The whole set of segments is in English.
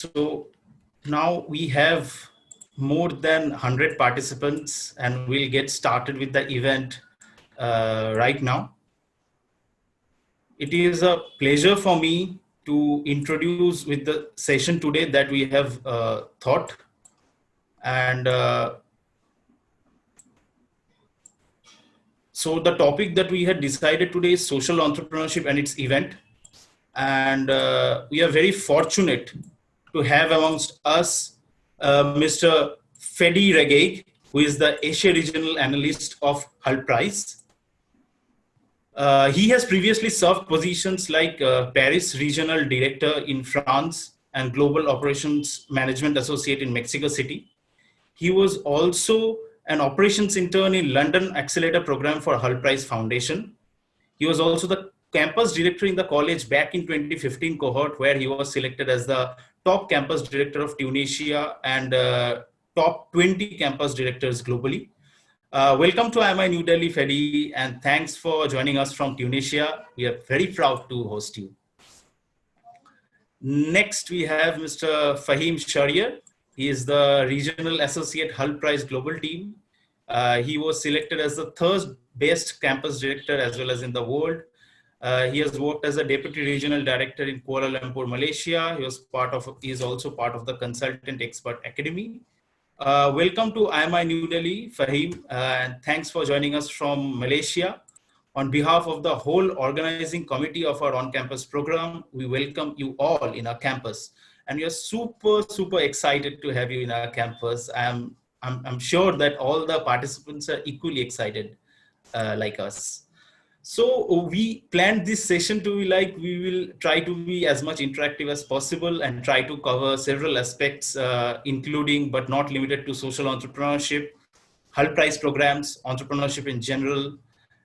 So now we have more than 100 participants and we'll get started with the event right now. It is a pleasure for me to introduce with the session today that we have thought. And so the topic that we had decided today is social entrepreneurship and its event. And we are very fortunate to have amongst us Mr. Fedi Regaieg, who is the Asia Regional Analyst of Hult Prize. He has previously served positions like Paris Regional Director in France and Global Operations Management Associate in Mexico City. He was also an operations intern in London Accelerator program for Hult Prize Foundation. He was also the campus director in the college back in 2015 cohort, where he was selected as the top campus director of Tunisia and top 20 campus directors globally. Welcome to IMI New Delhi, Fedi, and thanks for joining us from Tunisia. We are very proud to host you. Next, we have Mr. Fahim Shariar. He is the Regional Associate Hult Prize Global Team. He was selected as the third best campus director as well as in the world. He has worked as a Deputy Regional Director in Kuala Lumpur, Malaysia. He is also part of the Consultant Expert Academy. Welcome to IMI New Delhi, Fahim, and thanks for joining us from Malaysia. On behalf of the whole organizing committee of our on-campus program, we welcome you all in our campus. And we are super, super excited to have you in our campus. I'm sure that all the participants are equally excited like us. So we planned this session to be like, we will try to be as much interactive as possible and try to cover several aspects, including but not limited to social entrepreneurship, Hult Prize programs, entrepreneurship in general,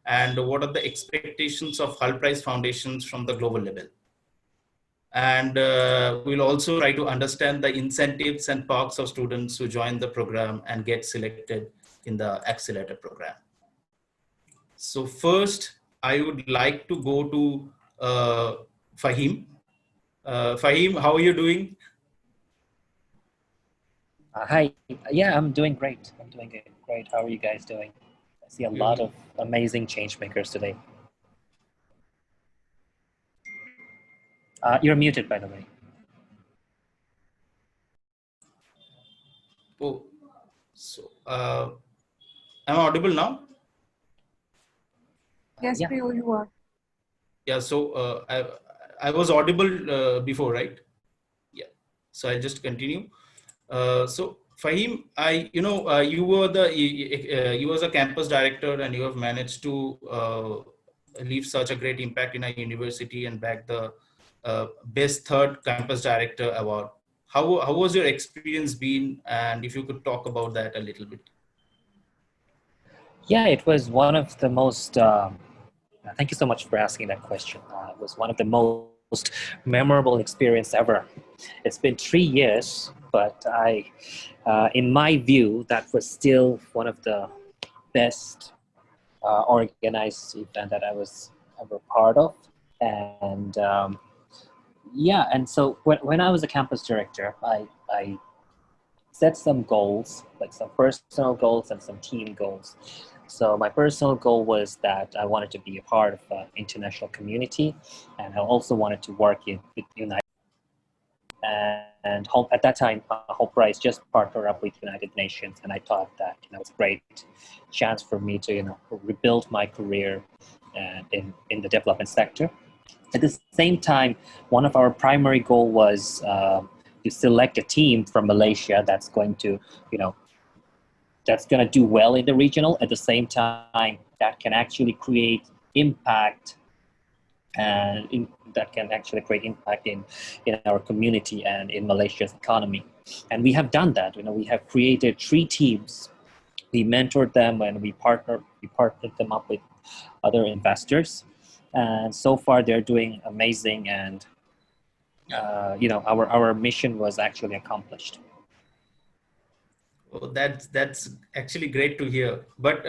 and what are the expectations of Hult Prize foundations from the global level. And we'll also try to understand the incentives and perks of students who join the program and get selected in the Accelerator program. So first, I would like to go to Fahim. Fahim, how are you doing? Hi. Yeah, I'm doing great. I'm doing great. How are you guys doing? I see a lot of amazing change makers today. You're muted, by the way. Oh, so am I audible now? Yes, Yeah. Priyo, you are. Yeah, so I was audible before, right? Yeah, so I'll just continue. So Fahim, you were you was a campus director and you have managed to leave such a great impact in our university and bag the best third campus director award. How was your experience been? And if you could talk about that a little bit. Yeah, it was one of the most, thank you so much for asking that question. It was one of the most memorable experience ever. It's been 3 years, but in my view, that was still one of the best organized event that I was ever part of. And yeah, and so when I was a campus director, I set some goals, like some personal goals and some team goals. So my personal goal was that I wanted to be a part of an international community, and I also wanted to work with United. And at that time, Hult Prize just partnered up with United Nations, and I thought that it's a great chance for me to rebuild my career in the development sector. At the same time, one of our primary goal was to select a team from Malaysia that's going to do well in the regional. At the same time, that can actually create impact and that can actually create impact in our community and in Malaysia's economy. And we have done that. We have created 3 teams. We mentored them and we partnered them up with other investors. And so far they're doing amazing, and our mission was actually accomplished. Oh, that's actually great to hear. But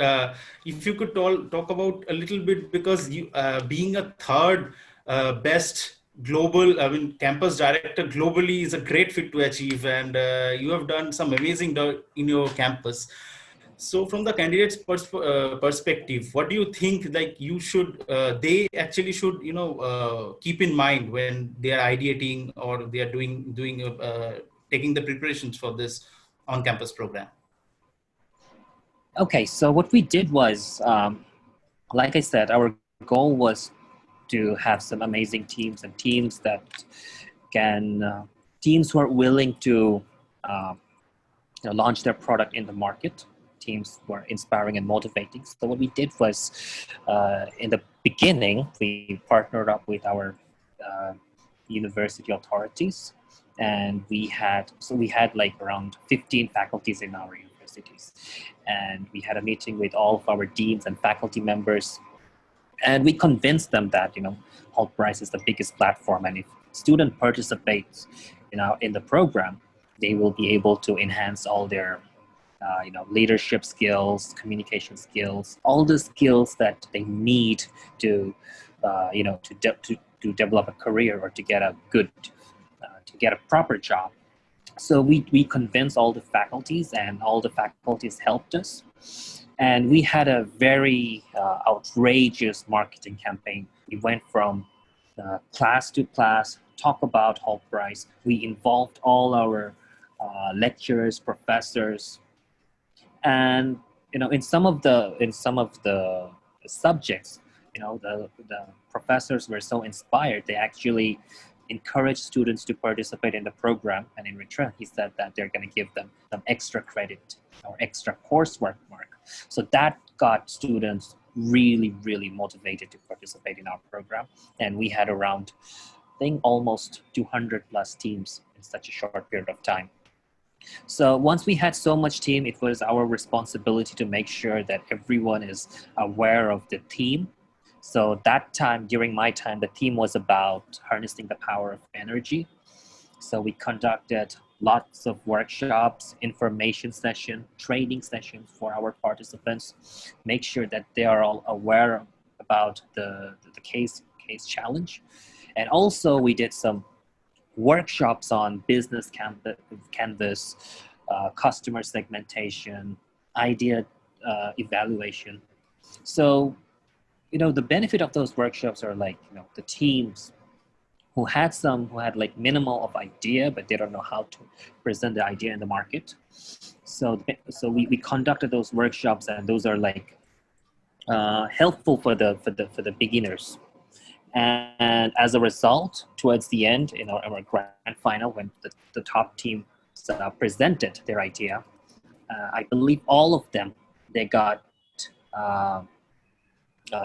if you could talk about a little bit, because you being a third best global, I mean, campus director globally is a great fit to achieve, and you have done some amazing in your campus. So from the candidates perspective, what do you think, like, they actually should, keep in mind when they are ideating or they are taking the preparations for this on-campus program? Okay, so what we did was, like I said, our goal was to have some amazing teams and teams that teams who are willing to launch their product in the market. Teams were inspiring and motivating. So what we did was, in the beginning, we partnered up with our uh, university authorities, and we had like around 15 faculties in our universities, and we had a meeting with all of our deans and faculty members, and we convinced them that Hult Prize is the biggest platform, and if student participates in the program, they will be able to enhance all their leadership skills, communication skills, all the skills that they need to to develop a career or to get a good to get a proper job. So we convinced all the faculties, and all the faculties helped us. And we had a very outrageous marketing campaign. We went from class to class, talk about Hult Prize. We involved all our lecturers, professors, and in some of the subjects, the professors were so inspired, they actually encouraged students to participate in the program, and in return he said that they're going to give them some extra credit or extra coursework mark. So that got students really motivated to participate in our program, and we had around, I think, almost 200 plus teams in such a short period of time. So once we had so much team, it was our responsibility to make sure that everyone is aware of the theme. So that time, during my time, the theme was about harnessing the power of energy. So we conducted lots of workshops, information session, training sessions for our participants, make sure that they are all aware about the case challenge. And also we did some workshops on business canvas, customer segmentation, idea evaluation. So, the benefit of those workshops are like, the teams who had like minimal of idea, but they don't know how to present the idea in the market. So we conducted those workshops, and those are like helpful for the beginners. And as a result, towards the end, in our grand final, when the top team presented their idea, I believe all of them, they got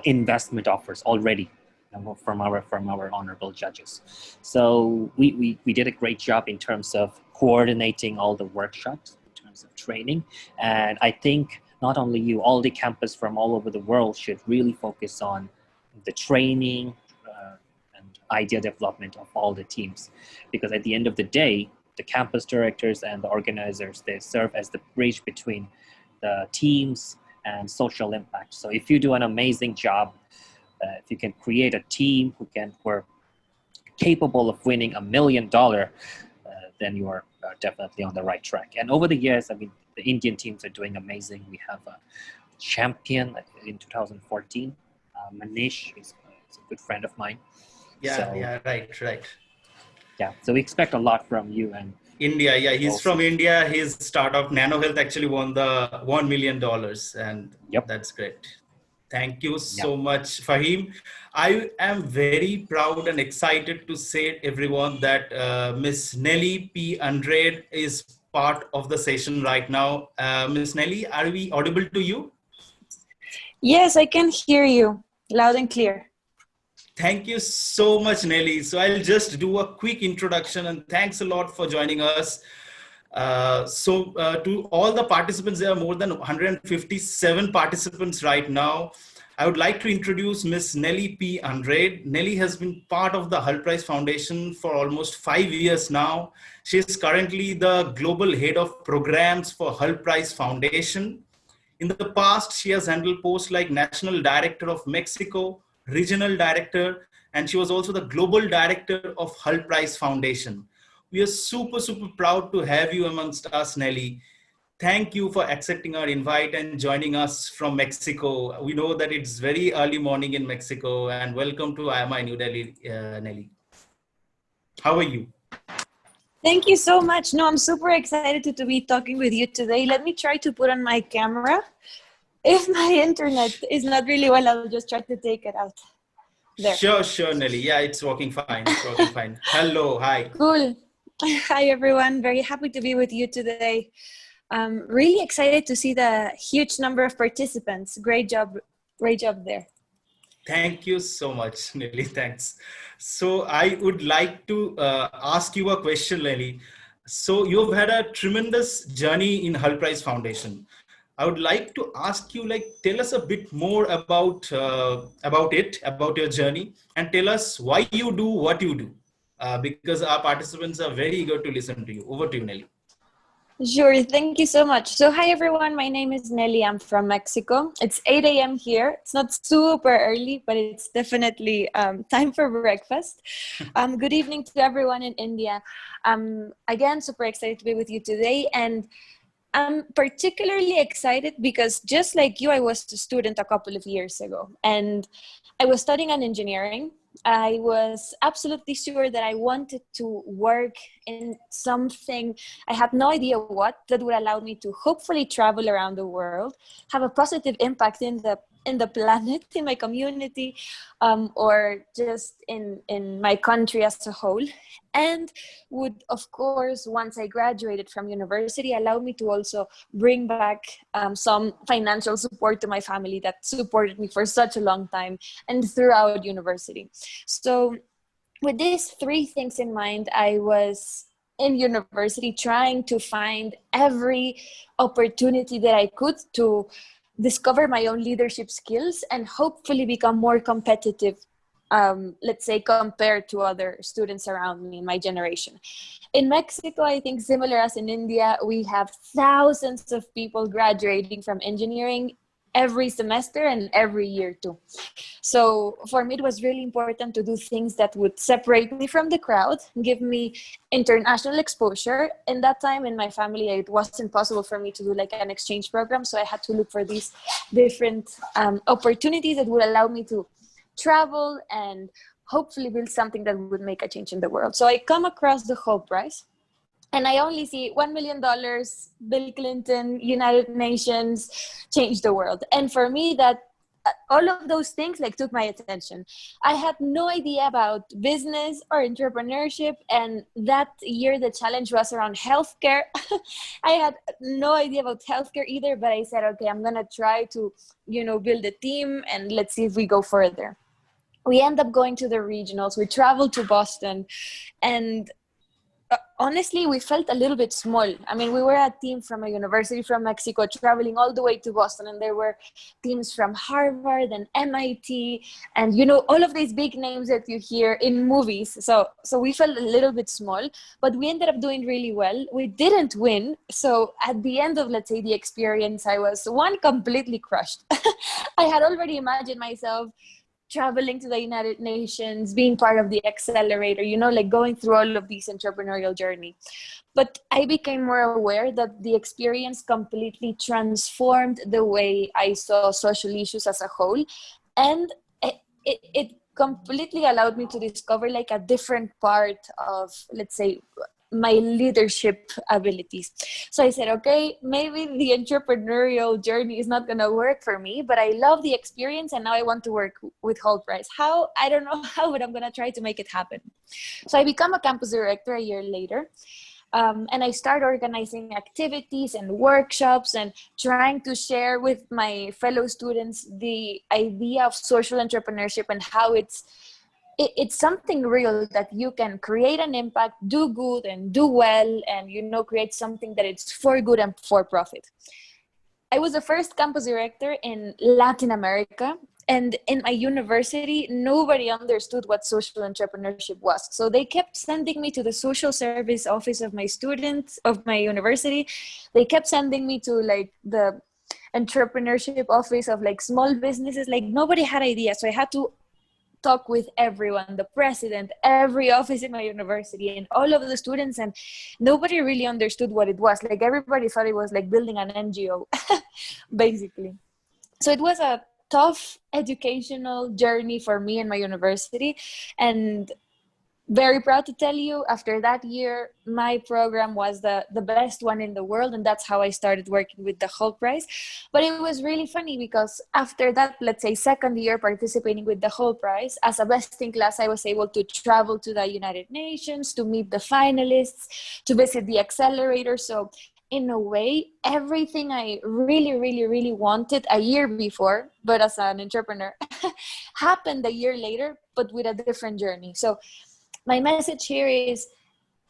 investment offers already from our honorable judges. So we did a great job in terms of coordinating all the workshops, in terms of training. And I think not only you, all the campus from all over the world should really focus on the training and idea development of all the teams, because at the end of the day, the campus directors and the organizers, they serve as the bridge between the teams and social impact. So if you do an amazing job, if you can create a team who are capable of winning $1 million, then you are definitely on the right track. And over the years, I mean, the Indian teams are doing amazing. We have a champion in 2014. Manish is a good friend of mine. Yeah, right. Yeah, so we expect a lot from you. And India, yeah, he's also from India. His startup Nano Health actually won the $1 million, and yep. That's great. Thank you so Yep. much, Fahim. I am very proud and excited to say everyone that Miss Nelly P. Andrade is part of the session right now. Miss Nelly, are we audible to you? Yes, I can hear you loud and clear. Thank you so much, Nelly. So I'll just do a quick introduction, and thanks a lot for joining us. To all the participants, there are more than 157 participants right now. I would like to introduce Miss Nelly P. Andrade. Nelly has been part of the Hult Prize Foundation for almost 5 years now. She is currently the global head of programs for Hult Prize Foundation. In the past, she has handled posts like National Director of Mexico, Regional Director, and she was also the global director of Hult Prize Foundation. We are super, super proud to have you amongst us, Nelly. Thank you for accepting our invite and joining us from Mexico. We know that it's very early morning in Mexico, and welcome to IMI New Delhi, Nelly. How are you? Thank you so much. No, I'm super excited to be talking with you today. Let me try to put on my camera. If my internet is not really well, I'll just try to take it out. There. Sure, Nelly. Yeah, it's working fine. It's working fine. Hello, hi. Cool. Hi, everyone. Very happy to be with you today. I'm really excited to see the huge number of participants. Great job there. Thank you so much, Nelly. Thanks. So I would like to ask you a question, Nelly. So you've had a tremendous journey in Hult Prize Foundation. I would like to ask you, tell us a bit more about your journey, and tell us why you do what you do, because our participants are very eager to listen to you. Over to you, Nelly. Sure. Thank you so much. So hi, everyone. My name is Nelly. I'm from Mexico. It's 8 a.m. here. It's not super early, but it's definitely time for breakfast. Good evening to everyone in India. Again, super excited to be with you today. And I'm particularly excited because just like you, I was a student a couple of years ago, and I was studying on engineering. I was absolutely sure that I wanted to work in something, I had no idea what, that would allow me to hopefully travel around the world, have a positive impact in the planet, in my community, or just in my country as a whole. And would, of course, once I graduated from university, allow me to also bring back some financial support to my family that supported me for such a long time and throughout university. So with these three things in mind, I was in university trying to find every opportunity that I could to discover my own leadership skills and hopefully become more competitive, let's say, compared to other students around me in my generation. In Mexico, I think similar as in India, we have thousands of people graduating from engineering every semester and every year too. So for me, it was really important to do things that would separate me from the crowd, give me international exposure. In that time in my family, it wasn't possible for me to do like an exchange program. So I had to look for these different opportunities that would allow me to travel and hopefully build something that would make a change in the world. So I come across the Hult Prize, and I only see $1 million, Bill Clinton, United Nations, change the world. And for me, that all of those things took my attention. I had no idea about business or entrepreneurship, and that year the challenge was around healthcare. I had no idea about healthcare either, but I said, okay, I'm gonna try to build a team and let's see if we go further. We end up going to the regionals. We traveled to Boston, and honestly, we felt a little bit small. I mean, we were a team from a university from Mexico traveling all the way to Boston, and there were teams from Harvard and MIT and, all of these big names that you hear in movies. So we felt a little bit small, but we ended up doing really well. We didn't win. So at the end of, let's say, the experience, I was completely crushed. I had already imagined myself traveling to the United Nations, being part of the Accelerator, going through all of this entrepreneurial journey. But I became more aware that the experience completely transformed the way I saw social issues as a whole. And it completely allowed me to discover a different part of, let's say, my leadership abilities. So I said, okay, maybe the entrepreneurial journey is not going to work for me, but I love the experience and now I want to work with Hult Prize. How? I don't know how, but I'm going to try to make it happen. So I become a campus director a year later. And I start organizing activities and workshops and trying to share with my fellow students the idea of social entrepreneurship and how it's something real that you can create an impact, do good and do well, and create something that it's for good and for profit. I was the first campus director in Latin America, and in my university, nobody understood what social entrepreneurship was. So they kept sending me to the social service office of my students, of my university. They kept sending me to the entrepreneurship office of small businesses. Nobody had ideas. So I had to talk with everyone, the president, every office in my university, and all of the students, and nobody really understood what it was. Like everybody thought it was like building an NGO, basically. So it was a tough educational journey for me and my university, and very proud to tell you, after that year, my program was the best one in the world, and that's how I started working with the Hult Prize. But it was really funny because after that, let's say second year participating with the Hult Prize, as a best in class, I was able to travel to the United Nations, to meet the finalists, to visit the Accelerator. So in a way, everything I really, really, really wanted a year before, but as an entrepreneur, happened a year later, but with a different journey. So my message here is,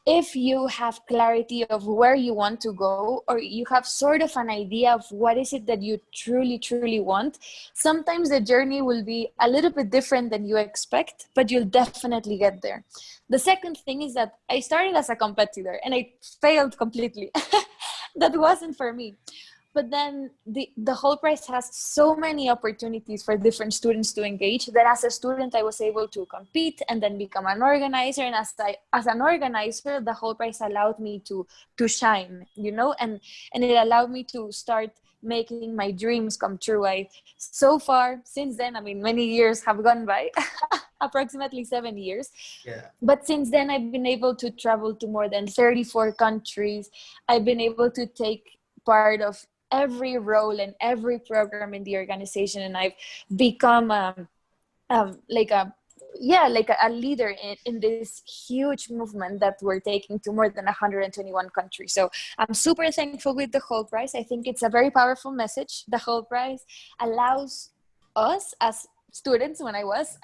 if you have clarity of where you want to go, or you have sort of an idea of what is it that you truly, truly want, sometimes the journey will be a little bit different than you expect, but you'll definitely get there. The second thing is that I started as a competitor and I failed completely. That wasn't for me. But then the Hult Prize has so many opportunities for different students to engage that as a student, I was able to compete and then become an organizer. And as an organizer, the Hult Prize allowed me to shine, you know, and it allowed me to start making my dreams come true. So far, since then, I mean, many years have gone by, approximately 7 years. Yeah. But since then, I've been able to travel to more than 34 countries. I've been able to take part of every role and every program in the organization, and I've become like a leader in this huge movement that we're taking to more than 121 countries. So I'm super thankful with the Hult Prize. I think it's a very powerful message. The Hult Prize allows us as students, when I was,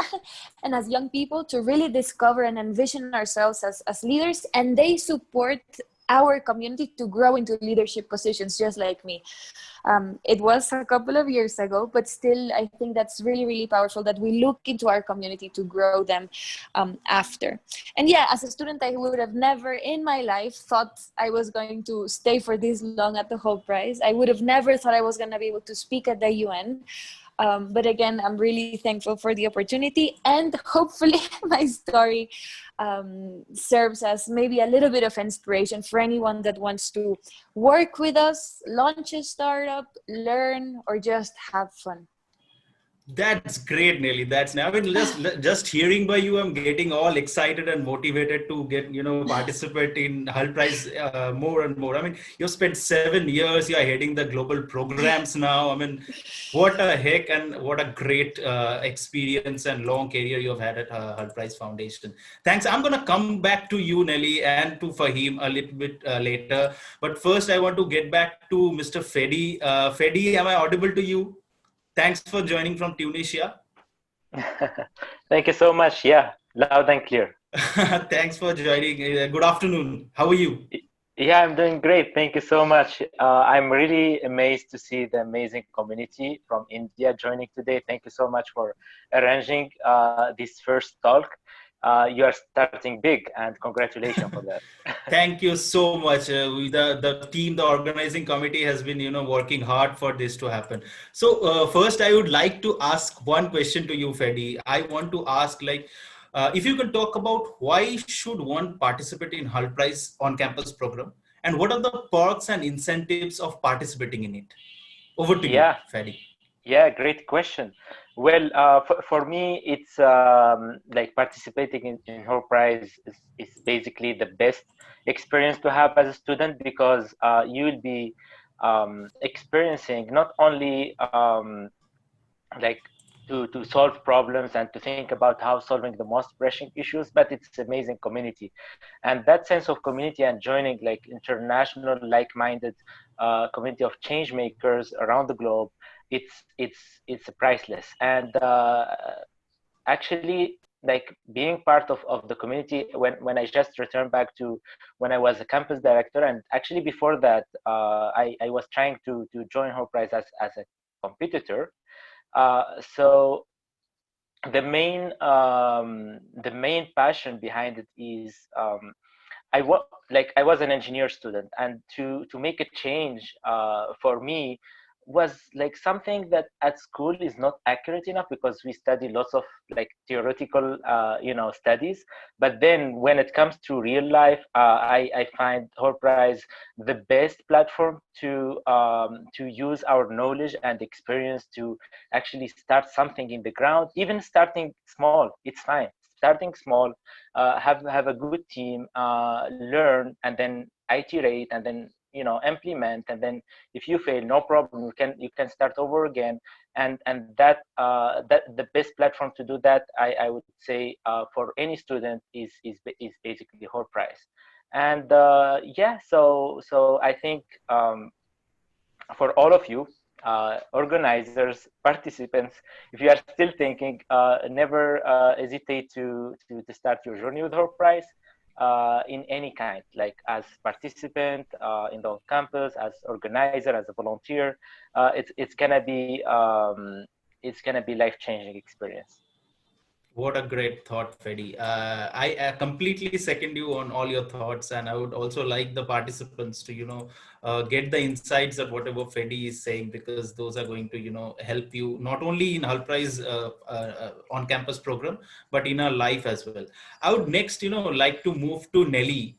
and as young people, to really discover and envision ourselves as leaders, and they support our community to grow into leadership positions just like me. It was a couple of years ago, but still I think that's really, really powerful that we look into our community to grow them after. And yeah, as a student, I would have never in my life thought I was going to stay for this long at the Hult Prize. I would have never thought I was going to be able to speak at the UN. But again, I'm really thankful for the opportunity, and hopefully my story serves as maybe a little bit of inspiration for anyone that wants to work with us, launch a startup, learn, or just have fun. That's great, Nelly. I mean, just hearing by you, I'm getting all excited and motivated to participate in Hult Prize more and more. I mean, you've spent 7 years. You're heading the global programs now. I mean, what a heck, and what a great experience and long career you've had at Hult Prize Foundation. Thanks. I'm gonna come back to you, Nelly, and to Fahim a little bit later. But first, I want to get back to Mr. Fedi. Fedi, am I audible to you? Thanks for joining from Tunisia. Thank you so much. Yeah, loud and clear. Thanks for joining. Good afternoon. How are you? Yeah, I'm doing great. Thank you so much. I'm really amazed to see the amazing community from India joining today. Thank you so much for arranging this first talk. You are starting big, and congratulations for that. Thank you so much. The team, the organizing committee has been, working hard for this to happen. So first, I would like to ask one question to you, Fedi. I want to ask, if you can talk about why should one participate in Hult Prize on-campus program, and what are the perks and incentives of participating in it? Over to you, Fedi. Yeah, great question. Well, for me, it's like participating in Hult Prize is basically the best experience to have as a student, because you will be experiencing not only like to solve problems and to think about how solving the most pressing issues, but it's amazing community. And that sense of community and joining like international like-minded community of change makers around the globe, it's priceless. And actually, like being part of the community, when I just returned back to when I was a campus director, and actually before that I was trying to join Hult Prize as a competitor. So the main passion behind it is I was an engineer student, and to make a change for me was like something that at school is not accurate enough, because we study lots of like theoretical studies, but then when it comes to real life, I find Hult Prize the best platform to use our knowledge and experience to actually start something in the ground. Even starting small, it's fine. Starting small, have a good team, learn, and then iterate, and then implement, and then if you fail, no problem, you can start over again. And that the best platform to do that, I would say, for any student is basically Hult Prize. And so I think, for all of you, organizers, participants, if you are still thinking, never hesitate to start your journey with Hult Prize, in any kind, like as participant in the campus, as organizer, as a volunteer. It's gonna be life-changing experience. What a great thought, Fedi. I completely second you on all your thoughts, and I would also like the participants to, get the insights of whatever Fedi is saying, because those are going to, help you not only in Hult Prize on-campus program, but in our life as well. I would next, like to move to Nelly,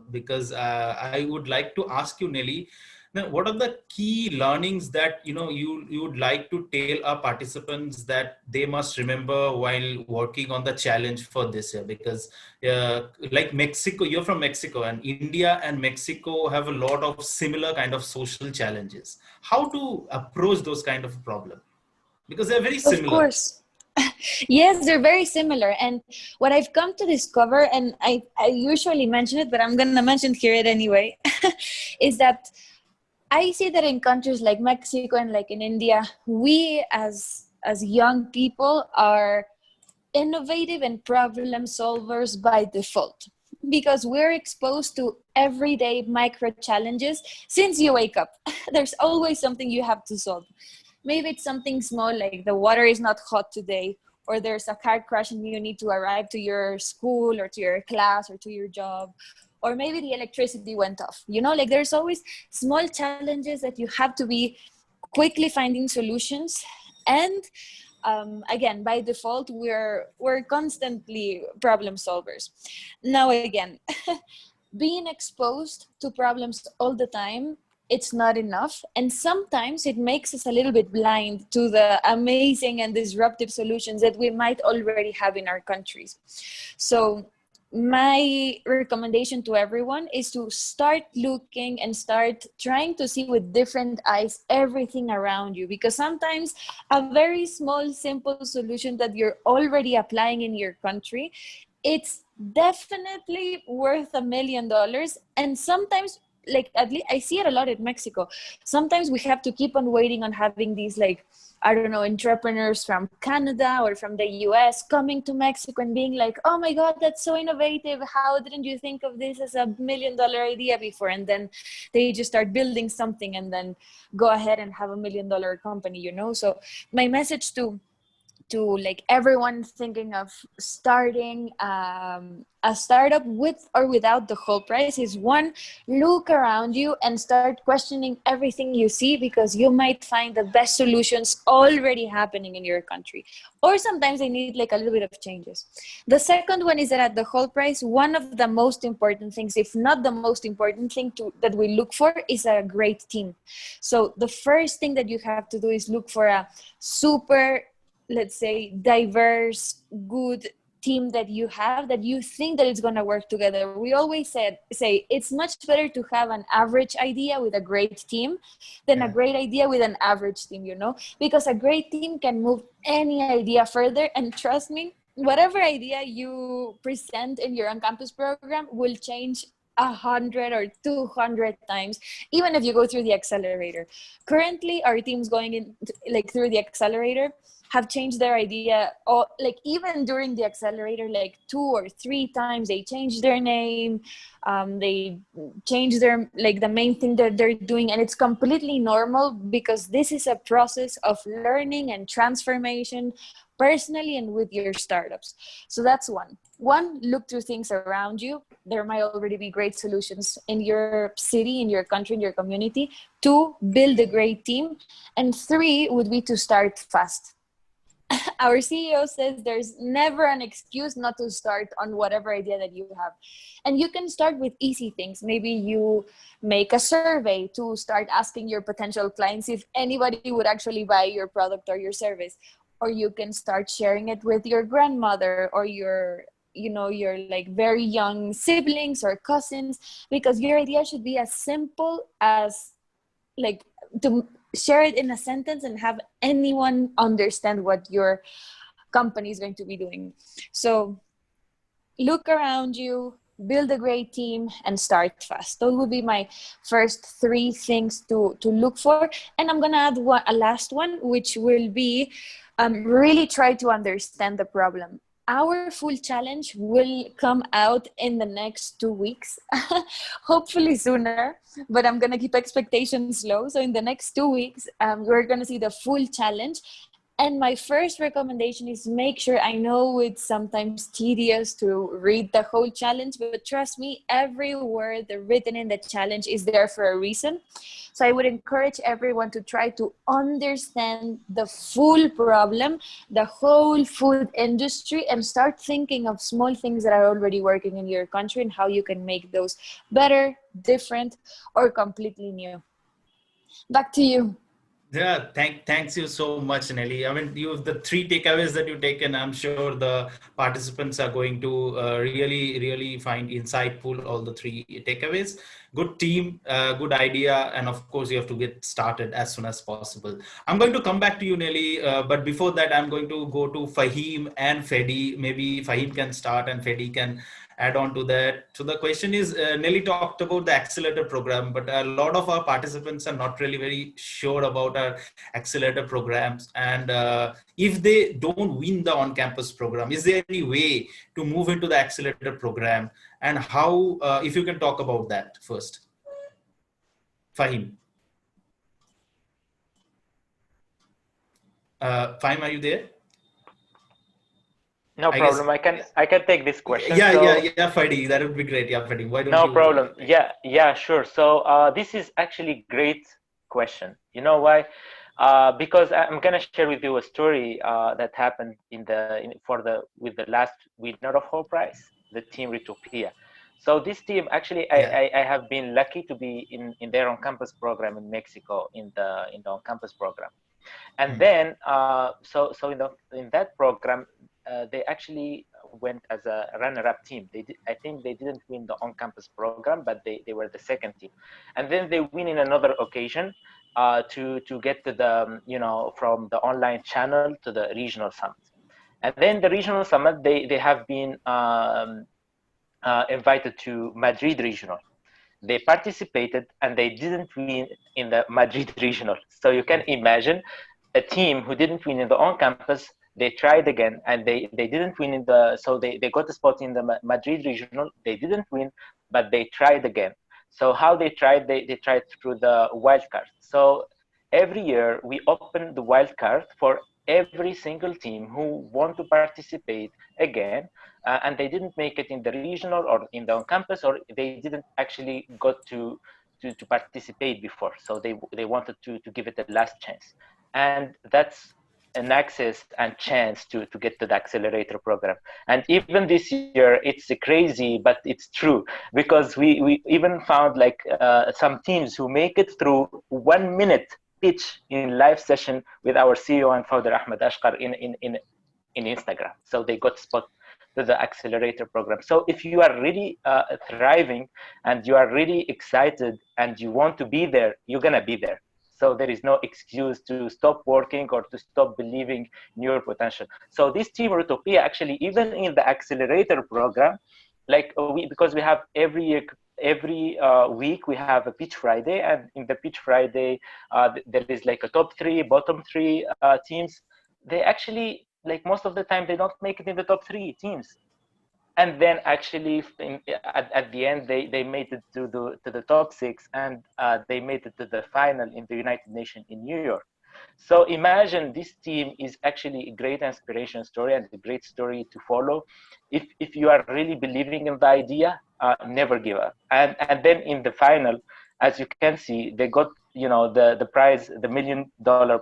because I would like to ask you, Nelly, now, what are the key learnings that you would like to tell our participants that they must remember while working on the challenge for this year? Because like Mexico, you're from Mexico, and India and Mexico have a lot of similar kind of social challenges. How to approach those kind of problem? Because they're very Of similar. course. Yes, they're very similar. And what I've come to discover, and I usually mention it, but I'm going to mention here it anyway, is that I see that in countries like Mexico and like in India, we as young people are innovative and problem solvers by default, because we're exposed to everyday micro challenges since you wake up. There's always something you have to solve. Maybe it's something small, like the water is not hot today, or there's a car crash and you need to arrive to your school or to your class or to your job, or maybe the electricity went off. Like there's always small challenges that you have to be quickly finding solutions. And again, by default, we're constantly problem solvers. Now again, being exposed to problems all the time, it's not enough. And sometimes it makes us a little bit blind to the amazing and disruptive solutions that we might already have in our countries. So my recommendation to everyone is to start looking and start trying to see with different eyes everything around you, because sometimes a very small, simple solution that you're already applying in your country, it's definitely worth $1 million. And sometimes, like, at least I see it a lot in Mexico, sometimes we have to keep on waiting on having these, like, I don't know, entrepreneurs from Canada or from the US coming to Mexico and being like, oh my God, that's so innovative. How didn't you think of this as $1 million idea before? And then they just start building something and then go ahead and have $1 million company, So my message to like everyone thinking of starting a startup with or without the Hult Prize is, one, look around you and start questioning everything you see, because you might find the best solutions already happening in your country, or sometimes they need like a little bit of changes. The second one is that at the Hult Prize, one of the most important things, if not the most important thing that we look for, is a great team. So the first thing that you have to do is look for a super, let's say, diverse, good team that you have, that you think that it's going to work together. We always say it's much better to have an average idea with a great team than a great idea with an average team, because a great team can move any idea further. And trust me, whatever idea you present in your on-campus program will change 100 or 200 times, even if you go through the accelerator. Currently, our teams going in like through the accelerator have changed their idea, or like even during the accelerator, like 2 or 3 times they changed their name, they changed their, like, the main thing that they're doing. And it's completely normal, because this is a process of learning and transformation personally and with your startups. So that's one. one, look through things around you. There might already be great solutions in your city, in your country, in your community. Two, build a great team. And three would be to start fast. Our CEO says there's never an excuse not to start on whatever idea that you have. And you can start with easy things. Maybe you make a survey to start asking your potential clients if anybody would actually buy your product or your service. Or you can start sharing it with your grandmother or your like very young siblings or cousins, because your idea should be as simple as like to share it in a sentence and have anyone understand what your company is going to be doing. So look around you, build a great team, and start fast. Those would be my first three things to look for. And I'm gonna add a last one, which will be really try to understand the problem. Our full challenge will come out in the next 2 weeks, hopefully sooner, but I'm going to keep expectations low. So in the next 2 weeks, we're going to see the full challenge. And my first recommendation is make sure, I know it's sometimes tedious to read the whole challenge, but trust me, every word written in the challenge is there for a reason. So I would encourage everyone to try to understand the full problem, the whole food industry, and start thinking of small things that are already working in your country and how you can make those better, different, or completely new. Back to you. Yeah, thanks you so much, Nelly. I mean, the three takeaways that you've taken, I'm sure the participants are going to really find insightful, all the three takeaways. Good team, good idea, and of course, you have to get started as soon as possible. I'm going to come back to you, Nelly, but before that, I'm going to go to Fahim and Fedi. Maybe Fahim can start and Fedi can add on to that. So the question is, Nelly talked about the Accelerator program, but a lot of our participants are not really very sure about our Accelerator programs. And if they don't win the on-campus program, is there any way to move into the Accelerator program? And how, if you can talk about that first. Fahim. Fahim, are you there? No problem. I can take this question. Yeah, Fedi, that would be great. Yeah, Fedi, why don't you? No problem. Yeah, sure. So this is actually great question. You know why? Because I'm gonna share with you a story that happened with the last winner of Hult Prize, the team Retopia. So this team actually, I have been lucky to be in their on-campus program in Mexico, in the on-campus program. And then so in that program they actually went as a runner-up team. I think they didn't win the on-campus program, but they were the second team. And then they win in another occasion to get to the from the online channel to the regional summit. And then the regional summit, they have been invited to Madrid regional. They participated and they didn't win in the Madrid regional. So you can imagine a team who didn't win in the on-campus, they tried again and they didn't win so they got a spot in the Madrid regional. They didn't win, but they tried again. So how they tried, they tried through the wildcard. So every year we open the wildcard for every single team who want to participate again, and they didn't make it in the regional or in the on-campus, or they didn't actually got to participate before. So they wanted to give it a last chance. And that's an access and chance to get to the Accelerator program. And even this year, it's crazy, but it's true, because we even found like some teams who make it through 1 minute pitch in live session with our CEO and founder Ahmed Ashkar in Instagram. So they got spot to the Accelerator program. So if you are really thriving and you are really excited and you want to be there, you're gonna be there. So there is no excuse to stop working or to stop believing in your potential. So this team Retopia, actually, even in the Accelerator program, like because we have every week we have a pitch Friday, and in the pitch Friday there is like a top 3, bottom 3 teams. They actually, like most of the time, they don't make it in the top 3 teams. And then actually at the end they made it to the top 6, and they made it to the final in the United Nations in New York. So imagine this team is actually a great inspiration story and a great story to follow. If you are really believing in the idea, never give up. And then in the final, as you can see, they got the prize, the $1 million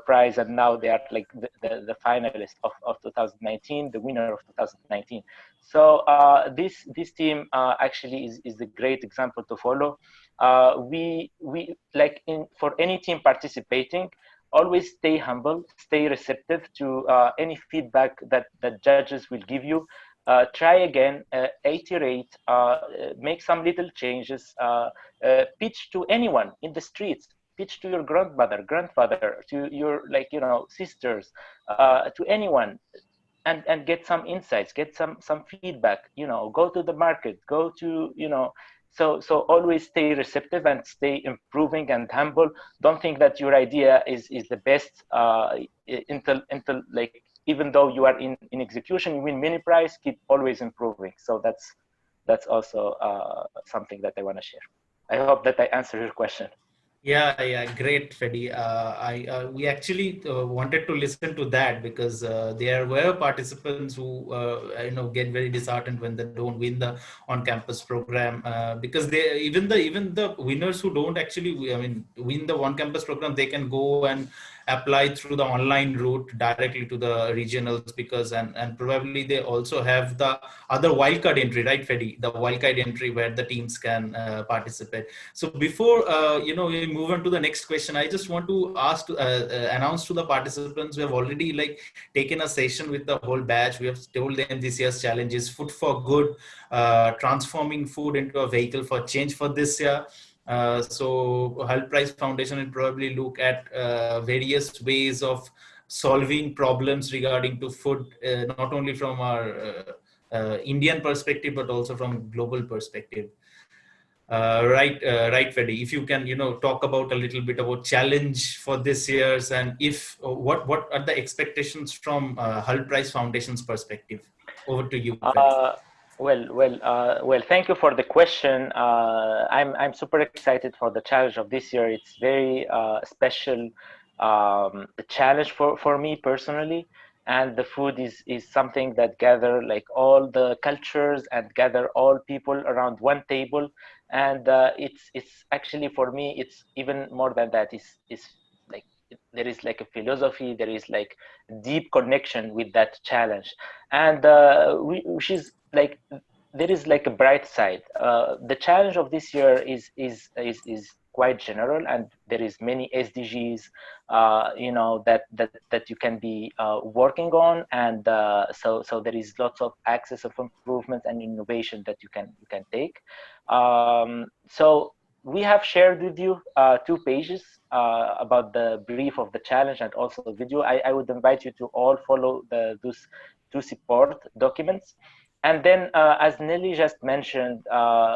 prize, and now they are like the finalist of 2019, the winner of 2019. So this team actually is a great example to follow. We like for any team participating, always stay humble, stay receptive to any feedback that judges will give you. Try again, iterate, make some little changes, pitch to anyone in the streets, pitch to your grandfather, to your sisters, to anyone, and get some insights, get some feedback. Go to the market, go to so always stay receptive and stay improving and humble. Don't think that your idea is the best until like, even though you are in execution, you win mini prize, keep always improving. So that's also something that I want to share. I hope that I answered your question. Yeah, great, Fedi. We actually wanted to listen to that because there were participants who get very disheartened when they don't win the on-campus program, because they even the winners who don't actually win the on-campus program, they can go and apply through the online route directly to the regionals, because and probably they also have the other wildcard entry, right, Fedi? The wildcard entry where the teams can participate. So before we move on to the next question, I just want to ask announce to the participants, we have already taken a session with the whole batch. We have told them this year's challenge is food for good, transforming food into a vehicle for change for this year. So Hult Prize Foundation will probably look at various ways of solving problems regarding to food, not only from our Indian perspective, but also from global perspective. Right, Fedi. If you can, talk about a little bit about challenge for this year's, and if what are the expectations from Hult Prize Foundation's perspective? Over to you, Fedi. Well. Thank you for the question. I'm super excited for the challenge of this year. It's very special, a challenge for me personally. And the food is something that gather like all the cultures and gather all people around one table. And it's actually, for me, it's even more than that. Is like, there is like a philosophy, there is like deep connection with that challenge, and which is like, there is like a bright side. The challenge of this year is quite general, and there is many SDGs, that you can be working on, and so there is lots of access of improvement and innovation that you can take. So we have shared with you 2 pages about the brief of the challenge and also the video. I would invite you to all follow those 2 support documents. And then, as Nelly just mentioned,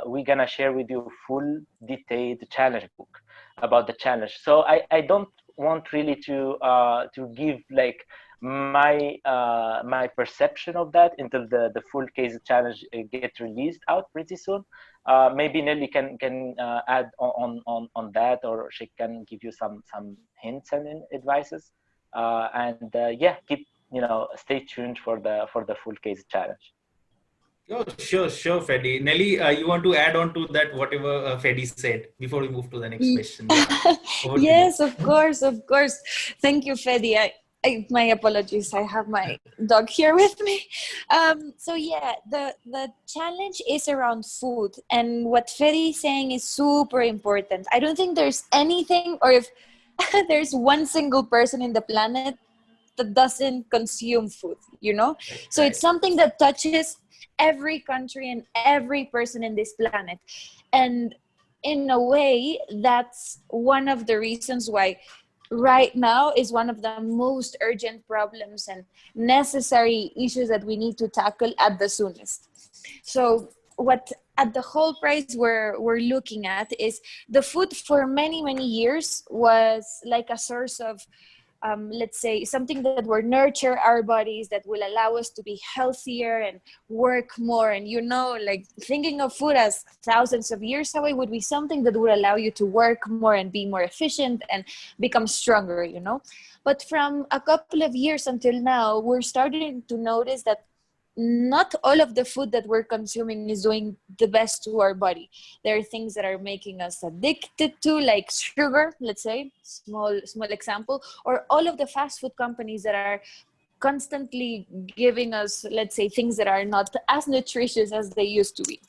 we're gonna share with you full detailed challenge book about the challenge. So I don't want really to give like my perception of that until the full case challenge get released out pretty soon. Maybe Nelly can add on that, or she can give you some hints and advices. Yeah, keep stay tuned for the full case challenge. Oh, sure, Fedi. Nelly, you want to add on to that, whatever Fedi said, before we move to the next question? Yeah. Yes, of course. Thank you, Fedi. My apologies. I have my dog here with me. So yeah, the challenge is around food, and what Fedi is saying is super important. I don't think there's anything, or if there's one single person in the planet that doesn't consume food, So it's something that touches every country and every person in this planet. And in a way, that's one of the reasons why right now is one of the most urgent problems and necessary issues that we need to tackle at the soonest. So what at the Hult Prize we're looking at is the food for many years was like a source of let's say, something that will nurture our bodies, that will allow us to be healthier and work more. And, you know, like thinking of food as thousands of years away would be something that would allow you to work more and be more efficient and become stronger, you know. But from a couple of years until now, we're starting to notice that not all of the food that we're consuming is doing the best to our body. There are things that are making us addicted to, like sugar, let's say, small example, or all of the fast food companies that are constantly giving us, let's say, things that are not as nutritious as they used to be.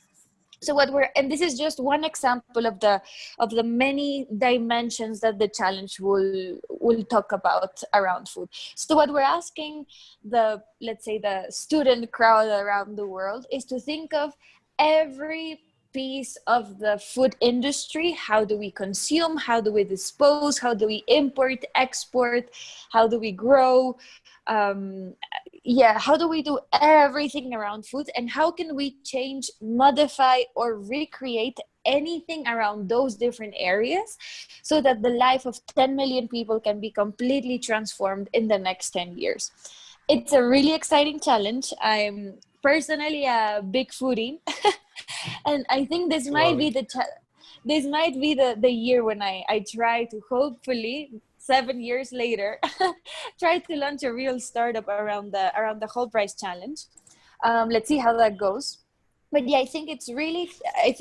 So what we're, and this is just one example of the many dimensions that the challenge will talk about around food. So what we're asking the, let's say, the student crowd around the world is to think of every piece of the food industry. How do we consume? How do we dispose? How do we import, export? How do we grow? How do we do everything around food, and how can we change, modify, or recreate anything around those different areas so that the life of 10 million people can be completely transformed in the next 10 years? It's a really exciting challenge. I'm personally a big foodie and I think this might be the year when I try to, hopefully 7 years later, try to launch a real startup around the Hult Prize challenge. Let's see how that goes. But yeah, I think it's challenging. I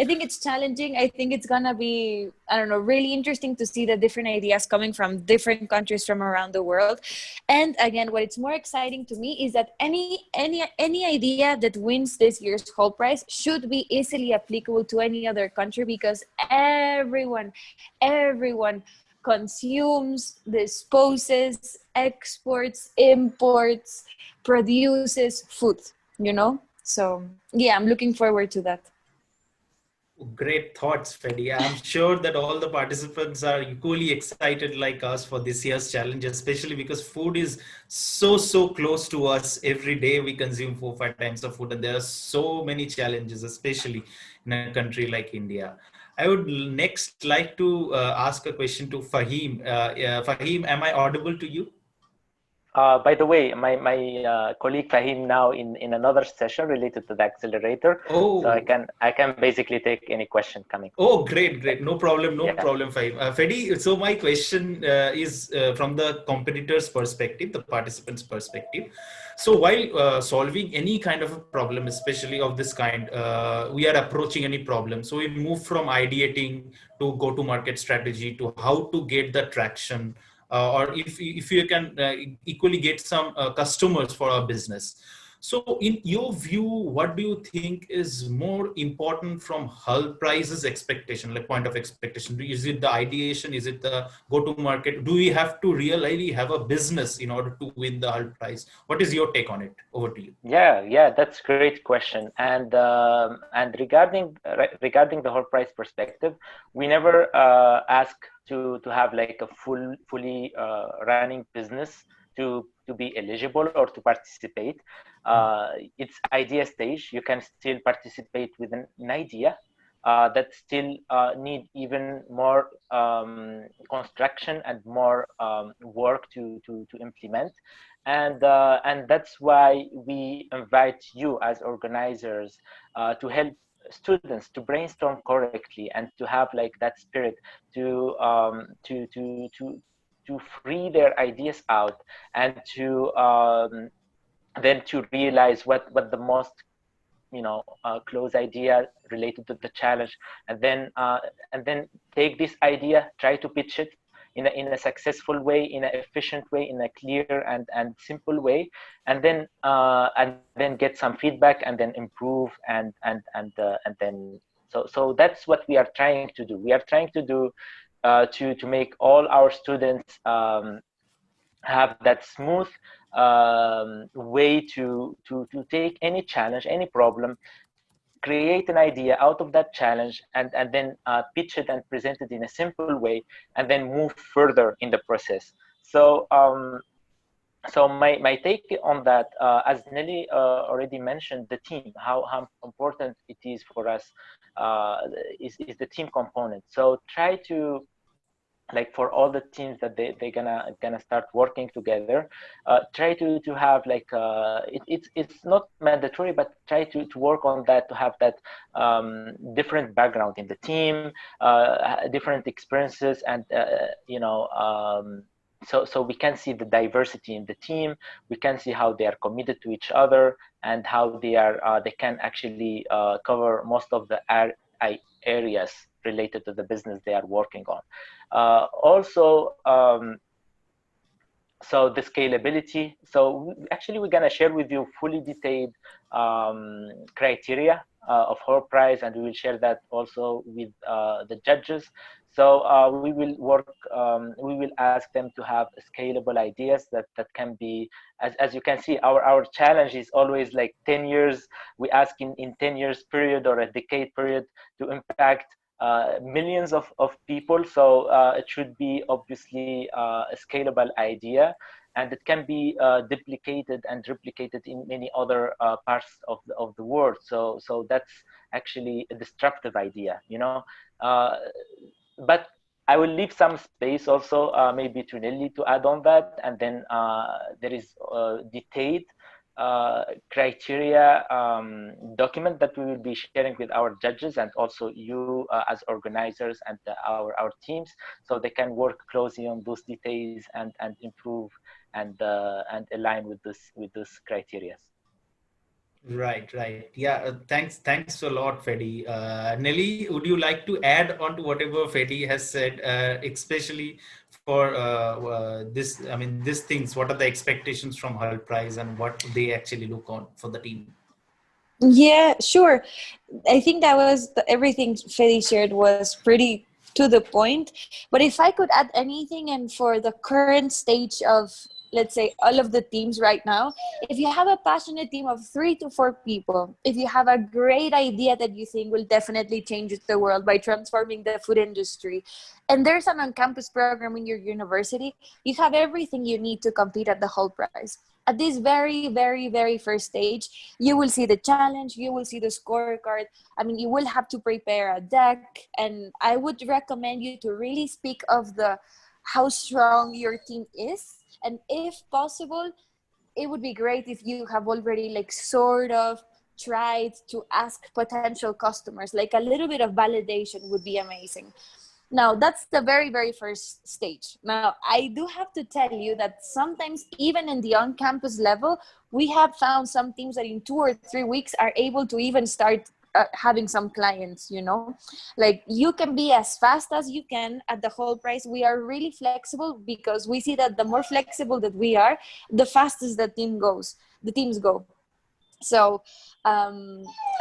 think it's challenging. I think it's gonna be, I don't know, really interesting to see the different ideas coming from different countries from around the world. And again, what it's more exciting to me is that any idea that wins this year's Hult Prize should be easily applicable to any other country, because everyone consumes, disposes, exports, imports, produces food, you know? So yeah, I'm looking forward to that. Great thoughts, Fedi. I'm sure that all the participants are equally excited like us for this year's challenge, especially because food is so close to us. Every day we consume 4-5 times of food, and there are so many challenges, especially in a country like India. I would next like to ask a question to Fahim. Fahim, am I audible to you? By the way, my colleague Fahim now in another session related to the accelerator, so Oh, I can basically take any question coming. oh, great. No problem, Fahim. Fedi, so my question is from the competitor's perspective, the participant's perspective. So while solving any kind of a problem, especially of this kind, we are approaching any problem. So we move from ideating to go-to-market strategy to how to get the traction, or if you can equally get some customers for our business. So in your view, what do you think is more important from Hult Prize's expectation, like point of expectation? Is it the ideation? Is it the go-to-market? Do we have to really have a business in order to win the Hult Prize? What is your take on it? Over to you. Yeah, that's a great question. And regarding the Hult Prize perspective, we never ask to have like a fully running business to be eligible or to participate. It's idea stage. You can still participate with an idea that still need even more construction and more work to implement. And that's why we invite you as organizers to help students to brainstorm correctly and to have like that spirit to free their ideas out, and to then to realize what the most close idea related to the challenge, and then take this idea, try to pitch it in a successful way, in an efficient way, in a clear and simple way, and then get some feedback, and then improve, and then so that's what we are trying to do. We are trying to do to make all our students have that smooth way to take any challenge, any problem, create an idea out of that challenge, and then pitch it and present it in a simple way, and then move further in the process. So so my take on that, as Nelly already mentioned, the team, how important it is for us, is the team component. So try to like for all the teams that they're gonna start working together, try to have like it's not mandatory, but try to work on that, to have that different background in the team, different experiences, and so we can see the diversity in the team. We can see how they are committed to each other, and how they can actually cover most of the areas related to the business they are working on. Also, so the scalability. So actually, we're gonna share with you fully detailed criteria of Hult Prize, and we will share that also with the judges. So we will work. We will ask them to have scalable ideas that can be, as you can see, our challenge is always like 10 years. We ask in 10 years period or a decade period to impact millions of people. So it should be obviously a scalable idea, and it can be duplicated and replicated in many other parts of the world. So that's actually a disruptive idea, but I will leave some space also, maybe to Nelly to add on that, and then there is detailed criteria document that we will be sharing with our judges, and also you as organizers, and our teams, so they can work closely on those details and improve and align with this criteria. Right. Yeah, thanks a lot, Fedi. Nelly, would you like to add on to whatever Fedi has said, especially for this? I mean, these things. What are the expectations from Hult Prize, and what they actually look on for the team? Yeah, sure. I think that was everything Fedi shared was pretty to the point. But if I could add anything, and for the current stage of, let's say, all of the teams right now, if you have a passionate team of 3 to 4 people, if you have a great idea that you think will definitely change the world by transforming the food industry, and there's an on-campus program in your university, you have everything you need to compete at the Hult Prize. At this very, very, very first stage, you will see the challenge, you will see the scorecard. I mean, you will have to prepare a deck, and I would recommend you to really speak of how strong your team is. And if possible, it would be great if you have already like sort of tried to ask potential customers, like a little bit of validation would be amazing. Now, that's the very, very first stage. Now, I do have to tell you that sometimes, even in the on-campus level, we have found some teams that in 2 or 3 weeks are able to even start having some clients, like you can be as fast as you can at the Hult Prize. We are really flexible, because we see that the more flexible that we are, the fastest the teams go. So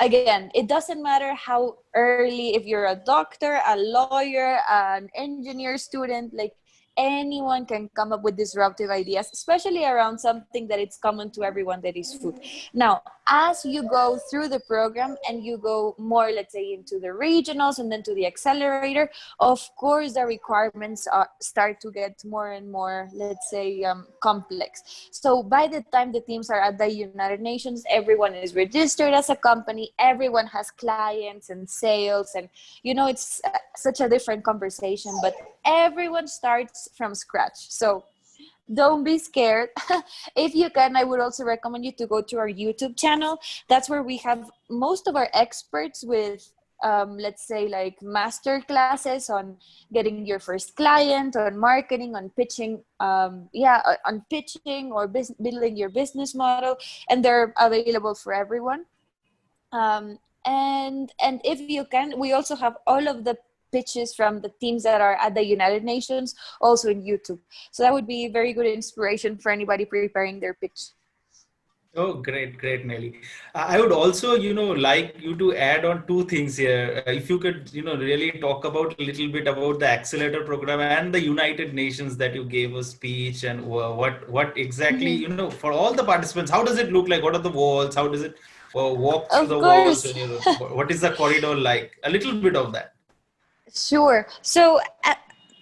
again, it doesn't matter how early, if you're a doctor, a lawyer, an engineer student, like anyone can come up with disruptive ideas, especially around something that it's common to everyone, that is food. Now, as you go through the program and you go more, let's say, into the regionals and then to the accelerator, of course the requirements start to get more and more, let's say, complex. So by the time the teams are at the United Nations, everyone is registered as a company, everyone has clients and sales, and it's such a different conversation, but everyone starts from scratch. So don't be scared. If you can, I would also recommend you to go to our YouTube channel. That's where we have most of our experts with, let's say, like master classes on getting your first client, on marketing, on pitching, on pitching or building your business model, and they're available for everyone. And if you can, we also have all of the pitches from the teams that are at the United Nations also in YouTube. So that would be a very good inspiration for anybody preparing their pitch. Oh, great, Nelly. I would also, like you to add on 2 things here. If you could, really talk about a little bit about the Accelerator program and the United Nations that you gave a speech, and what exactly, for all the participants, how does it look like? What are the walls? How does it walk through the walls? What is the corridor like? A little bit of that. Sure. So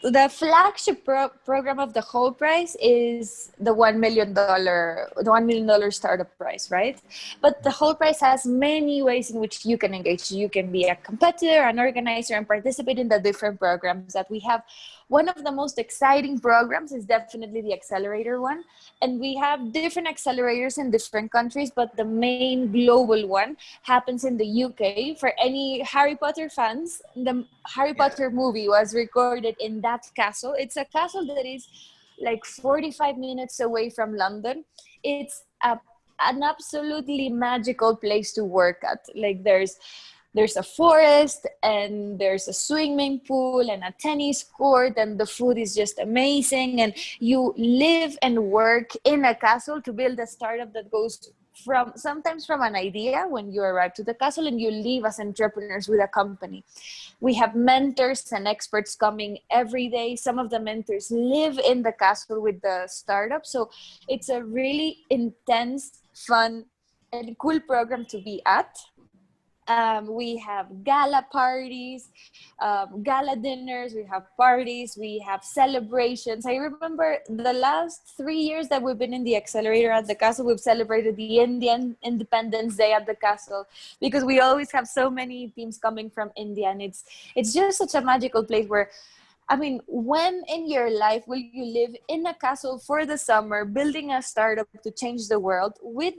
the flagship program of the Hult Prize is the $1 million startup prize, right? But the Hult Prize has many ways in which you can engage. You can be a competitor, an organizer, and participate in the different programs that we have. One of the most exciting programs is definitely the Accelerator one. And we have different accelerators in different countries, but the main global one happens in the UK. For any Harry Potter fans, the Harry Potter movie was recorded in that castle. It's a castle that is like 45 minutes away from London. It's an absolutely magical place to work at. Like there's a forest and there's a swimming pool and a tennis court, and the food is just amazing, and you live and work in a castle to build a startup that goes sometimes from an idea when you arrive to the castle and you leave as entrepreneurs with a company. We have mentors and experts coming every day. Some of the mentors live in the castle with the startup, so it's a really intense, fun, and cool program to be at. We have gala parties, gala dinners, we have parties, we have celebrations. I remember the last 3 years that we've been in the Accelerator at the castle, we've celebrated the Indian Independence Day at the castle, because we always have so many teams coming from India, and it's just such a magical place where, I mean, when in your life will you live in a castle for the summer, building a startup to change the world with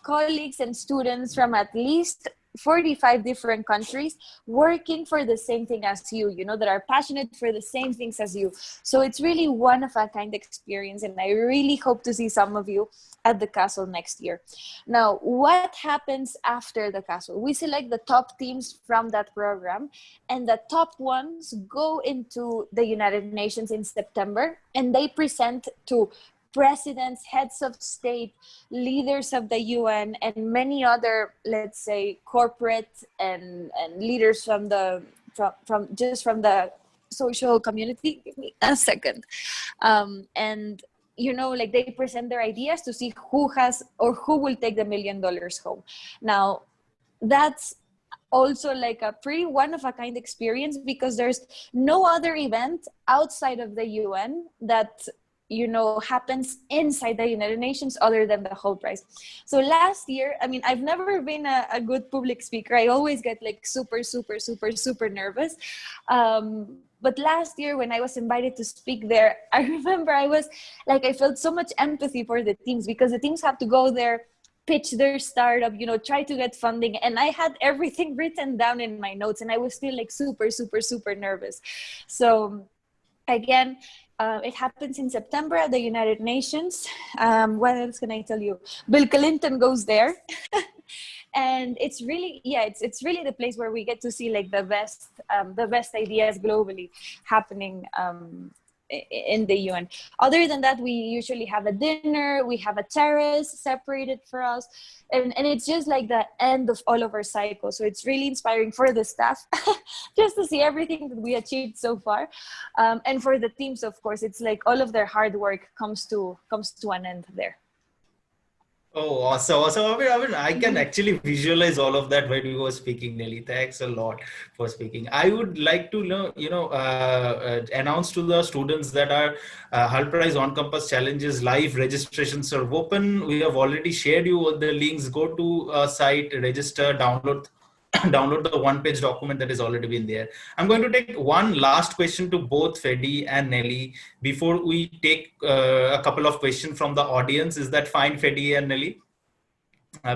colleagues and students from at least 45 different countries working for the same thing as you, that are passionate for the same things as you. So it's really one of a kind experience, and I really hope to see some of you at the castle next year. Now, what happens after the castle? We select the top teams from that program, and the top ones go into the United Nations in September, and they present to presidents, heads of state, leaders of the UN, and many other, let's say, corporate and leaders from the social community. Give me a second. And like they present their ideas to see who has or who will take the $1 million home. Now, that's also like a pretty one-of-a-kind experience, because there's no other event outside of the UN that happens inside the United Nations other than the Hult Prize. So last year, I mean, I've never been a good public speaker. I always get like super, super, super, super nervous. But last year when I was invited to speak there, I remember I felt so much empathy for the teams, because the teams have to go there, pitch their startup, try to get funding. And I had everything written down in my notes, and I was still like super, super, super nervous. So again, it happens in September at the United Nations. What else can I tell you? Bill Clinton goes there. And it's really, it's really the place where we get to see like the best ideas globally happening in the UN. Other than that, we usually have a dinner, we have a terrace separated for us, and it's just like the end of all of our cycles. So it's really inspiring for the staff just to see everything that we achieved so far, and for the teams, of course, it's like all of their hard work comes to an end there. Oh, awesome. I can actually visualize all of that when you were speaking, Nelly. Thanks a lot for speaking. I would like to announce to the students that our Hult Prize On Campus Challenges live registrations are open. We have already shared you the links. Go to site, register, download the one-page document that has already been there. I'm going to take one last question to both Fedi and Nelly before we take a couple of questions from the audience. Is that fine, Fedi and Nelly?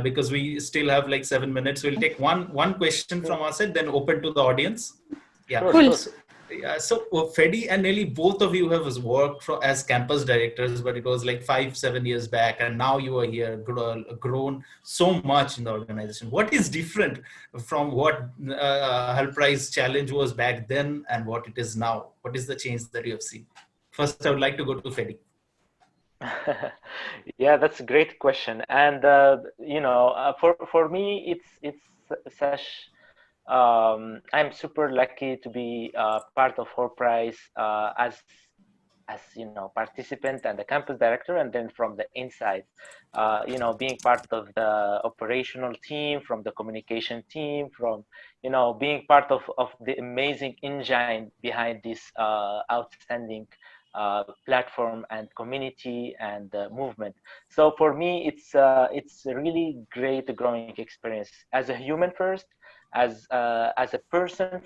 Because we still have like 7 minutes. We'll take one question from our side, then open to the audience. Yeah. Sure. So Fedi and Nelly, both of you have worked as campus directors, but it was like 5-7 years back, and now you are here, grown so much in the organization. What is different from what Hult Prize Challenge was back then and what it is now? What is the change that you have seen? First, I would like to go to Fedi. Yeah, that's a great question, and for me, it's such. I'm super lucky to be part of Hult Prize as as participant and the campus director, and then from the inside, being part of the operational team, from the communication team, from being part of the amazing engine behind this outstanding platform and community and movement. So for me, it's a really great growing experience as a human first, as a person,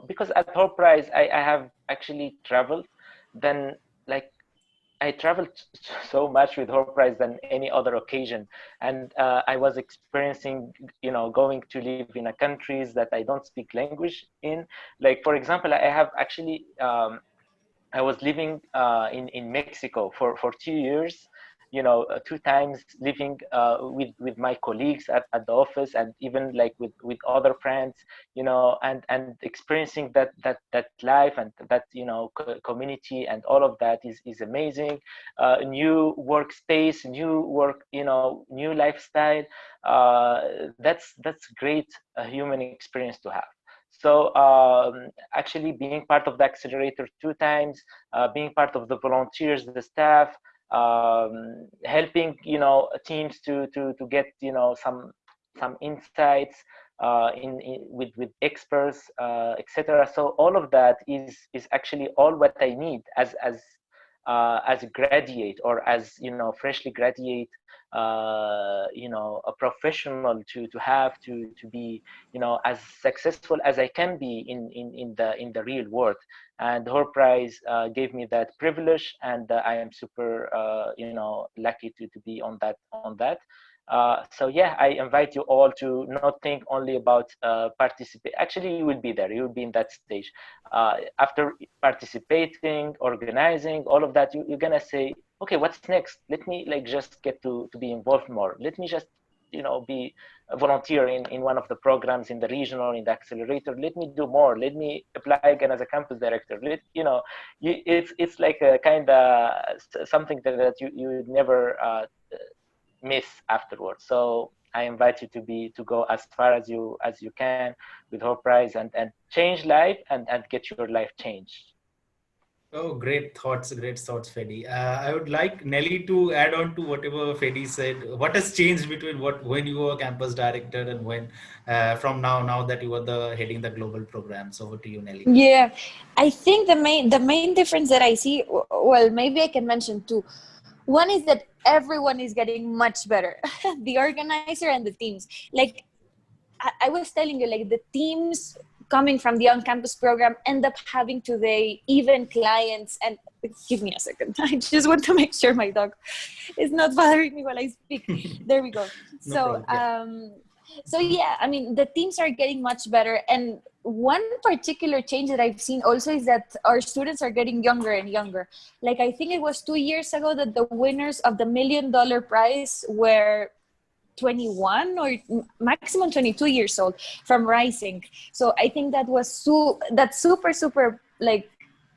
because at Hult Prize I have actually traveled, then like I traveled so much with Hult Prize than any other occasion, and I was experiencing, going to live in a countries that I don't speak language in. Like for example, I have actually I was living in Mexico for 2 years, 2 times living with my colleagues at the office, and even like with other friends, and experiencing that life and that community, and all of that is amazing. New workspace, new work, new lifestyle. That's great human experience to have. So actually being part of the accelerator 2 times, being part of the volunteers, the staff, helping teams to get some insights with experts, etc. So all of that is actually all what I need as a graduate, or as freshly graduate, a professional to have to be as successful as I can be in the real world. And Hult Prize gave me that privilege, and I am super lucky to be on that. So yeah, I invite you all to not think only about participate. Actually, you will be there. You will be in that stage. After participating, organizing, all of that, you're gonna say, okay, what's next? Let me just get to be involved more. Let me just be a volunteer in one of the programs in the regional, in the accelerator. Let me do more. Let me apply again as a campus director. It's like a kind of something that you would never miss afterwards. So I invite you to go as far as you can with Hult Prize, and change life, and get your life changed. Oh, great thoughts, Fedi. I would like Nelly to add on to whatever Fedi said. What has changed between when you were campus director and when from now that you are heading the global programs? Over to you, Nelly. Yeah, I think the main difference that I see, well, maybe I can mention two. One is that everyone is getting much better, the organizer and the teams. Like I was telling you, like the teams coming from the on-campus program end up having today even clients. And give me a second, I just want to make sure my dog is not bothering me while I speak. There we go. No So problem, yeah. so yeah, I mean, the teams are getting much better. And one particular change that I've seen also is that our students are getting younger and younger. Like I think it was 2 years ago that the winners of the $1 million prize were 21 or maximum 22 years old from Rising. So I think that was that's super like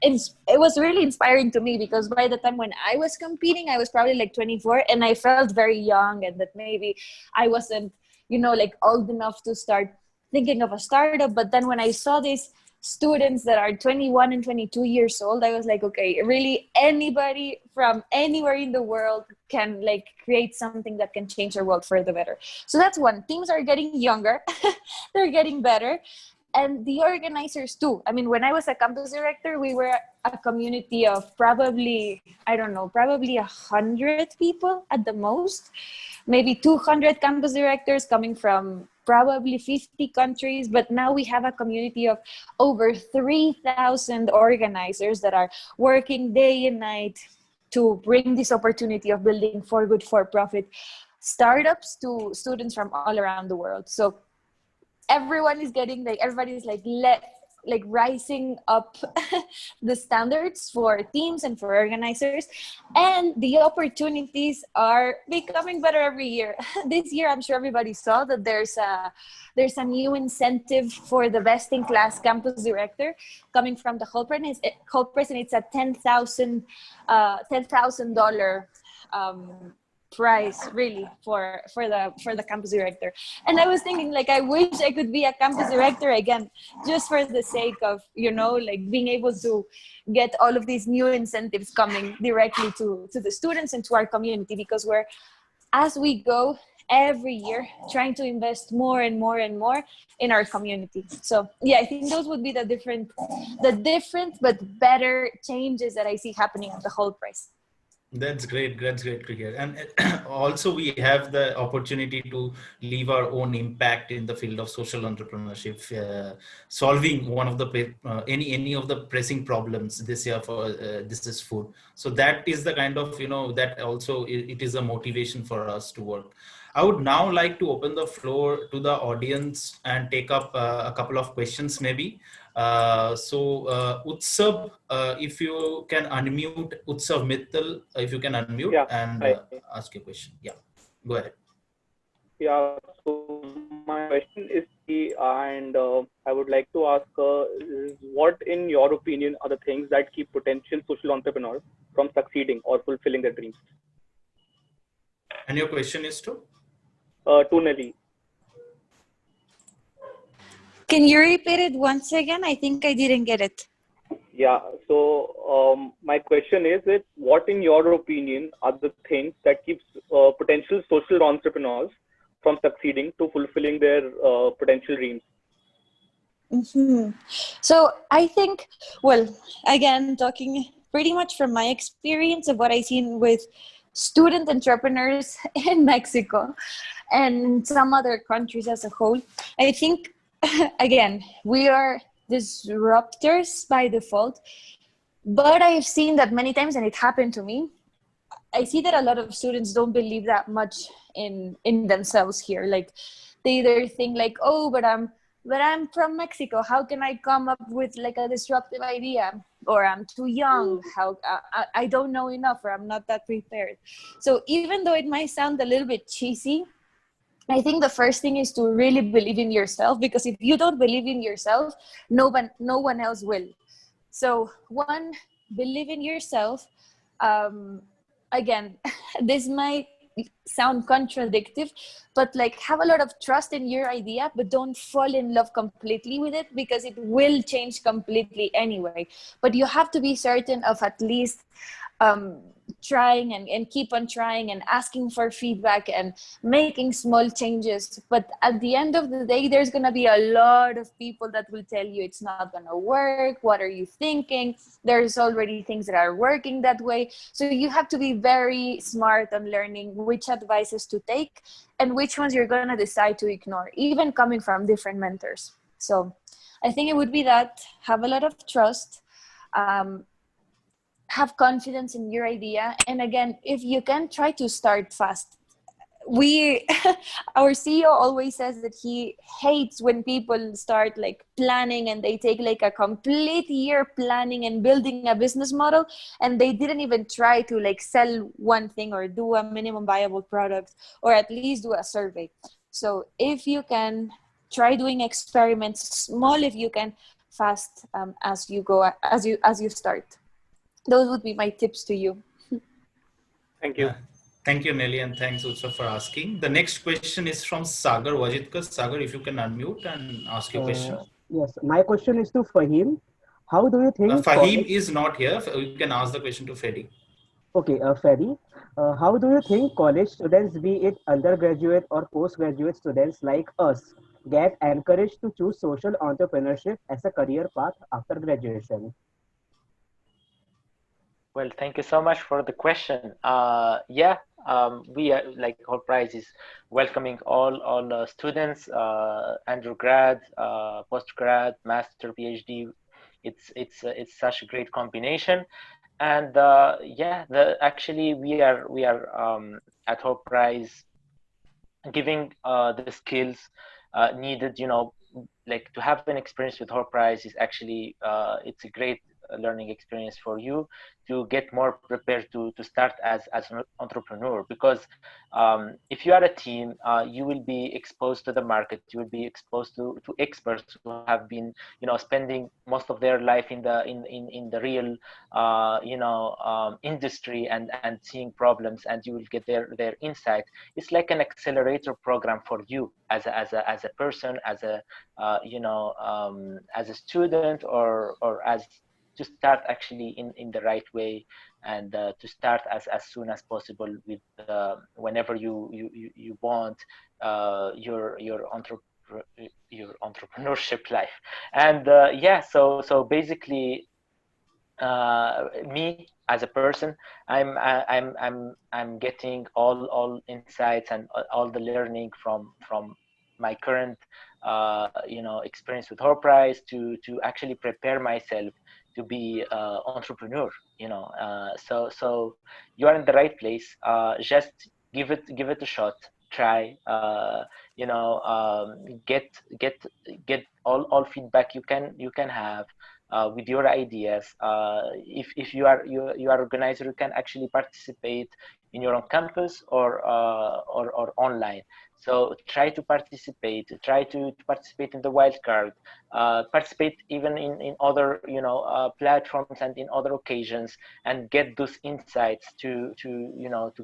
it was really inspiring to me, because by the time when I was competing, I was probably like 24, and I felt very young, and that maybe I wasn't like old enough to start thinking of a startup. But then when I saw these students that are 21 and 22 years old, I was like, okay, really anybody from anywhere in the world can like create something that can change our world for the better. So that's one. Teams are getting younger, they're getting better, and the organizers too. I mean, when I was a campus director, we were a community of probably 100 people at the most, maybe 200 campus directors coming from probably 50 countries. But now we have a community of over 3,000 organizers that are working day and night to bring this opportunity of building for good, for-profit startups to students from all around the world. So everyone is getting everybody's like rising up the standards for teams and for organizers, and the opportunities are becoming better every year. This year, I'm sure everybody saw that there's a new incentive for the best in class campus director coming from the Hult Prize, and it's a $10,000 prize really for the campus director. And I was thinking, like, I wish I could be a campus director again, just for the sake of, like, being able to get all of these new incentives coming directly to the students and to our community, because we're, as we go every year, trying to invest more and more and more in our community. So yeah, I think those would be the different but better changes that I see happening at the Hult Prize. That's great. That's great to hear. And also, we have the opportunity to leave our own impact in the field of social entrepreneurship, solving one of the any of the pressing problems this year for this is food. So that is the kind of that also it is a motivation for us to work. I would now like to open the floor to the audience and take up a couple of questions, maybe. Utsav, if you can unmute, Utsav Mittal, if you can unmute Yeah, and hi. ask your question. Yeah, go ahead. Yeah, so my question is, and I would like to ask, is what, in your opinion, are the things that keep potential social entrepreneurs from succeeding or fulfilling their dreams? And your question is to? To Nelly. Can you repeat it once again? I think I didn't get it. Yeah, so my question is that what, in your opinion, are the things that keeps potential social entrepreneurs from succeeding to fulfilling their potential dreams? Mm-hmm. So I think, well, again, talking pretty much from my experience of what I've seen with student entrepreneurs in Mexico and some other countries as a whole, I think, again, we are disruptors by default, but I've seen that many times, and it happened to me. I see that a lot of students don't believe that much in themselves here. Like, they either think like, oh, but I'm from Mexico. How can I come up with like a disruptive idea? Or I'm too young. How I don't know enough, or I'm not that prepared. So even though it might sound a little bit cheesy, I think the first thing is to really believe in yourself, because if you don't believe in yourself, no one else will. So one, believe in yourself. Again, this might sound contradictory, but like, have a lot of trust in your idea, but don't fall in love completely with it, because it will change completely anyway. But you have to be certain of at least trying and keep on trying and asking for feedback and making small changes. But at the end of the day, there's going to be a lot of people that will tell you it's not going to work. What are you thinking? There's already things that are working that way. So you have to be very smart on learning which advices to take and which ones you're going to decide to ignore, even coming from different mentors. So I think it would be that: have a lot of trust, have confidence in your idea, and again, if you can, try to start fast. Our CEO always says that he hates when people start like planning and they take like a complete year planning and building a business model, and they didn't even try to like sell one thing or do a minimum viable product, or at least do a survey. So if you can, try doing experiments, small if you can, fast, as you go, as you start. Those would be my tips to you. Thank you. Thank you, Nelly, and thanks also for asking. The next question is from Sagar Wajidkar. Sagar, if you can unmute and ask your question. Yes, my question is to Fahim. How do you think Fahim college... is not here. You can ask the question to Fedi. Okay, Fedi, how do you think college students, be it undergraduate or postgraduate students like us, get encouraged to choose social entrepreneurship as a career path after graduation? Well, thank you so much for the question. We are, like, Hult Prize is welcoming all students, undergrad, postgrad, master, PhD. It's such a great combination, and actually we are at Hult Prize giving the skills needed. Like, to have an experience with Hult Prize is actually it's a great learning experience for you to get more prepared to start as an entrepreneur. Because if you are a team, you will be exposed to the market, you will be exposed to experts who have been, spending most of their life in the real industry, and seeing problems, and you will get their insight. It's like an accelerator program for you as a person, as a student, or as to start actually in the right way, and to start as soon as possible with whenever you want your entrepreneurship life. And so basically, me as a person, I'm getting all insights and all the learning from my current experience with Hult Prize to actually prepare myself to be entrepreneur. So you are in the right place. Just give it a shot. Try. Get all feedback you can have with your ideas. If you are organizer, you can actually participate in your own campus or online. So try to participate. Try to participate in the wildcard. Participate even in other platforms and in other occasions, and get those insights to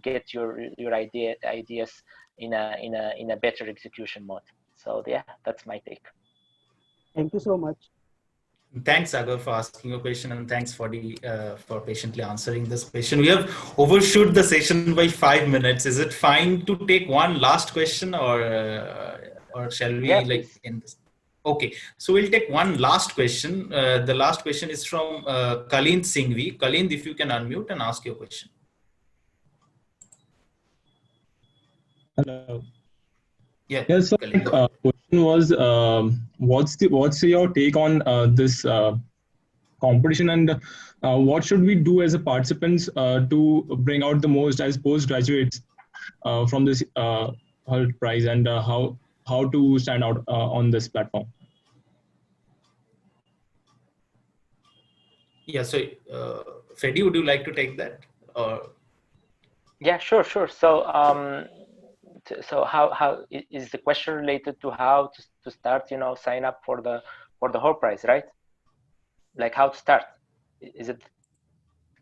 get your ideas in a better execution mode. So yeah, that's my take. Thank you so much. Thanks, Sagar, for asking a question, and thanks for patiently answering this question. We have overshoot the session by 5 minutes. Is it fine to take one last question, or shall we end this? Okay, so we'll take one last question. The last question is from Kalind Singhvi. Kalind, if you can unmute and ask your question. Hello. Yeah. Yes. So question was, what's your take on this competition, and what should we do as a participants to bring out the most as postgraduates from this Hult Prize, and how to stand out on this platform? Yeah. So, Fedi, would you like to take that? Yeah, sure. So how is the question related to how to start, sign up for the Hult Prize, right? Like how to start? Is it?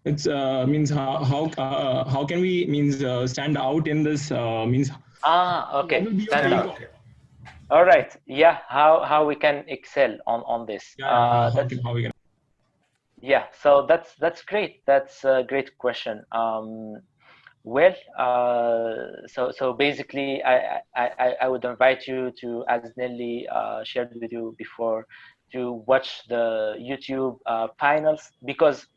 It's means how can we stand out in this means? Okay. Stand out. All right. Yeah. How we can excel on this? How we can? Yeah. So that's great. That's a great question. Well, so basically, I would invite you to, as Nelly shared with you before, to watch the YouTube finals, because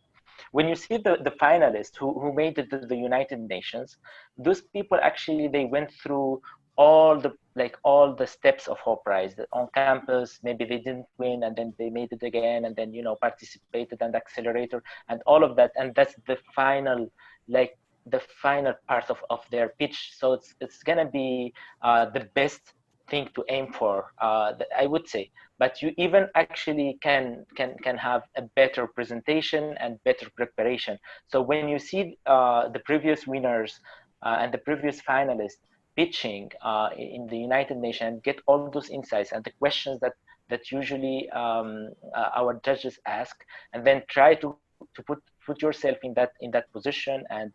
when you see the finalists who made it to the United Nations, those people actually, they went through all the steps of Hult Prize on campus. Maybe they didn't win, and then they made it again, and then participated and Accelerator and all of that, and that's the final part of their pitch. So it's gonna be the best thing to aim for, I would say. But you even actually can have a better presentation and better preparation. So when you see the previous winners and the previous finalists pitching in the United Nations, get all those insights and the questions that usually our judges ask, and then try to put yourself in that position and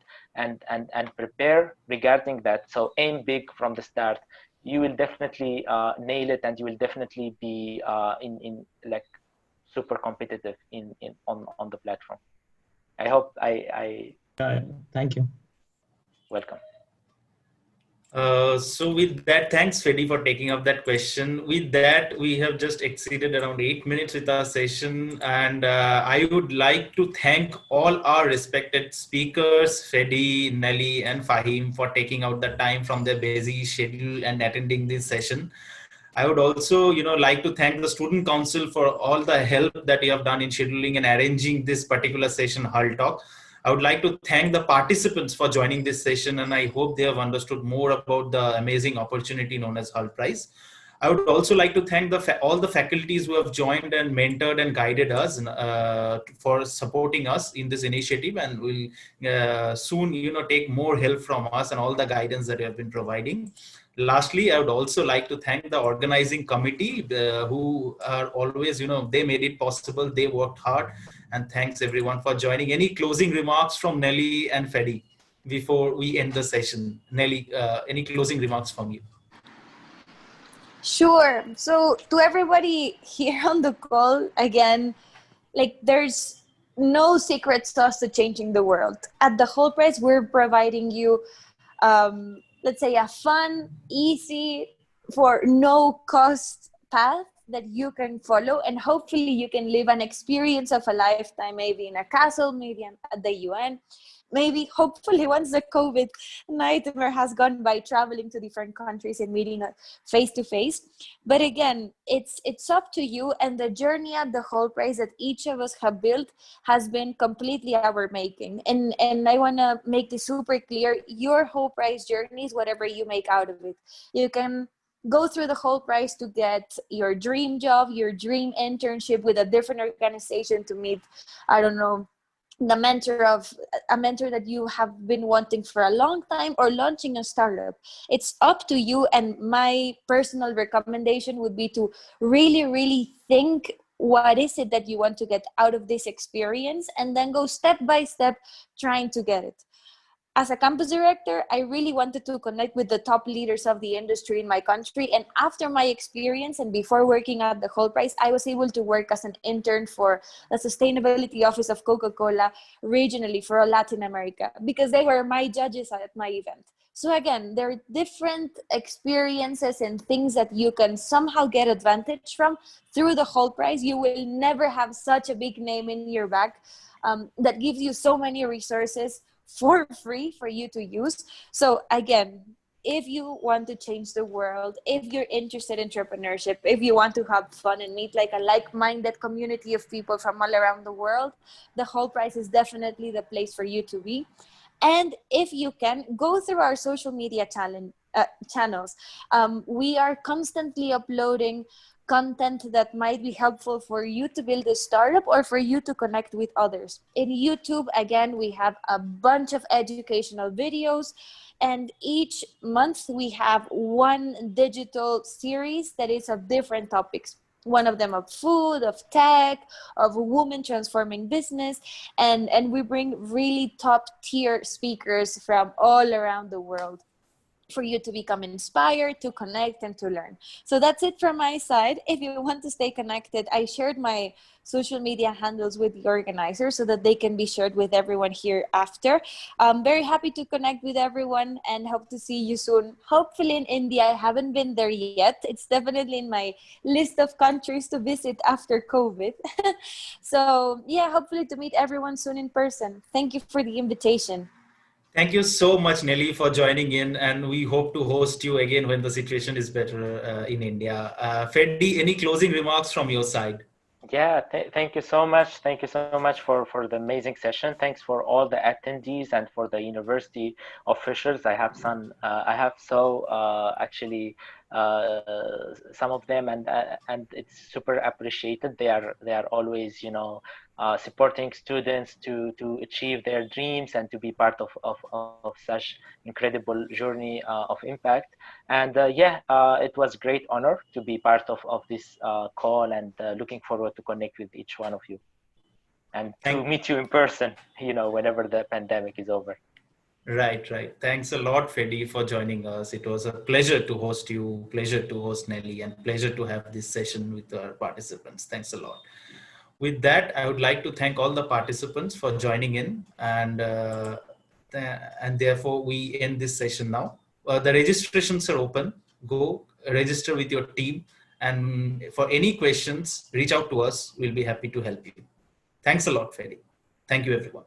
prepare regarding that. So aim big from the start. You will definitely nail it, and you will definitely be in like super competitive on the platform. I hope I Thank you. Welcome. So with that, thanks Fedi for taking up that question. With that, we have just exceeded around 8 minutes with our session, and I would like to thank all our respected speakers, Fedi, Nelly, and Fahim, for taking out the time from their busy schedule and attending this session. I would also, like to thank the Student Council for all the help that you have done in scheduling and arranging this particular session, Hult Talk. I would like to thank the participants for joining this session, and I hope they have understood more about the amazing opportunity known as Hult Prize. I would also like to thank all the faculties who have joined and mentored and guided us for supporting us in this initiative, and will soon, take more help from us and all the guidance that you have been providing. Lastly, I would also like to thank the organizing committee who are always, they made it possible. They worked hard, and thanks everyone for joining. Any closing remarks from Nelly and Fedi before we end the session? Nelly, any closing remarks from you? Sure. So to everybody here on the call, again, like there's no secret sauce to changing the world. At the Hult Prize, we're providing you, let's say, a fun, easy, for no cost path that you can follow, and hopefully you can live an experience of a lifetime, maybe in a castle, maybe at the UN, maybe hopefully once the COVID nightmare has gone by, traveling to different countries and meeting face to face. But again, it's up to you, and the journey at the Hult Prize that each of us have built has been completely our making. And I want to make this super clear: your Hult Prize journey is whatever you make out of it. You can go through the Hult Prize to get your dream job, your dream internship with a different organization, to meet, I don't know, a mentor that you have been wanting for a long time, or launching a startup. It's up to you. And my personal recommendation would be to really think, what is it that you want to get out of this experience, and then go step by step trying to get it. As a campus director, I really wanted to connect with the top leaders of the industry in my country. And after my experience and before working at the Hult Prize, I was able to work as an intern for the sustainability office of Coca-Cola regionally for Latin America, because they were my judges at my event. So again, there are different experiences and things that you can somehow get advantage from through the Hult Prize. You will never have such a big name in your back that gives you so many resources for free for you to use. So again, if you want to change the world, if you're interested in entrepreneurship, if you want to have fun and meet like a like-minded community of people from all around the world, the Hult Prize is definitely the place for you to be. And if you can, go through our social media channels. We are constantly uploading content that might be helpful for you to build a startup or for you to connect with others. In YouTube, again, we have a bunch of educational videos, and each month we have one digital series that is of different topics. One of them of food, of tech, of women transforming business, and we bring really top tier speakers from all around the world for you to become inspired, to connect, and to learn. So that's it from my side. If you want to stay connected, I shared my social media handles with the organizer so that they can be shared with everyone here after. I'm very happy to connect with everyone and hope to see you soon. Hopefully in India. I haven't been there yet. It's definitely in my list of countries to visit after COVID. So yeah, hopefully to meet everyone soon in person. Thank you for the invitation. Thank you so much, Nelly, for joining in, and we hope to host you again when the situation is better in India. Fedi, any closing remarks from your side? Yeah, thank you so much. Thank you so much for the amazing session. Thanks for all the attendees and for the university officials. I have actually some of them, and it's super appreciated. They are always, supporting students to achieve their dreams and to be part of such incredible journey of impact. And it was a great honor to be part of this call, and looking forward to connect with each one of you and to meet you in person, whenever the pandemic is over. Right. Thanks a lot, Fedi, for joining us. It was a pleasure to host you, pleasure to host Nelly, and pleasure to have this session with our participants. Thanks a lot. With that, I would like to thank all the participants for joining in, and therefore we end this session now. The registrations are open. Go register with your team, and for any questions, reach out to us. We'll be happy to help you. Thanks a lot, Fedi. Thank you, everyone.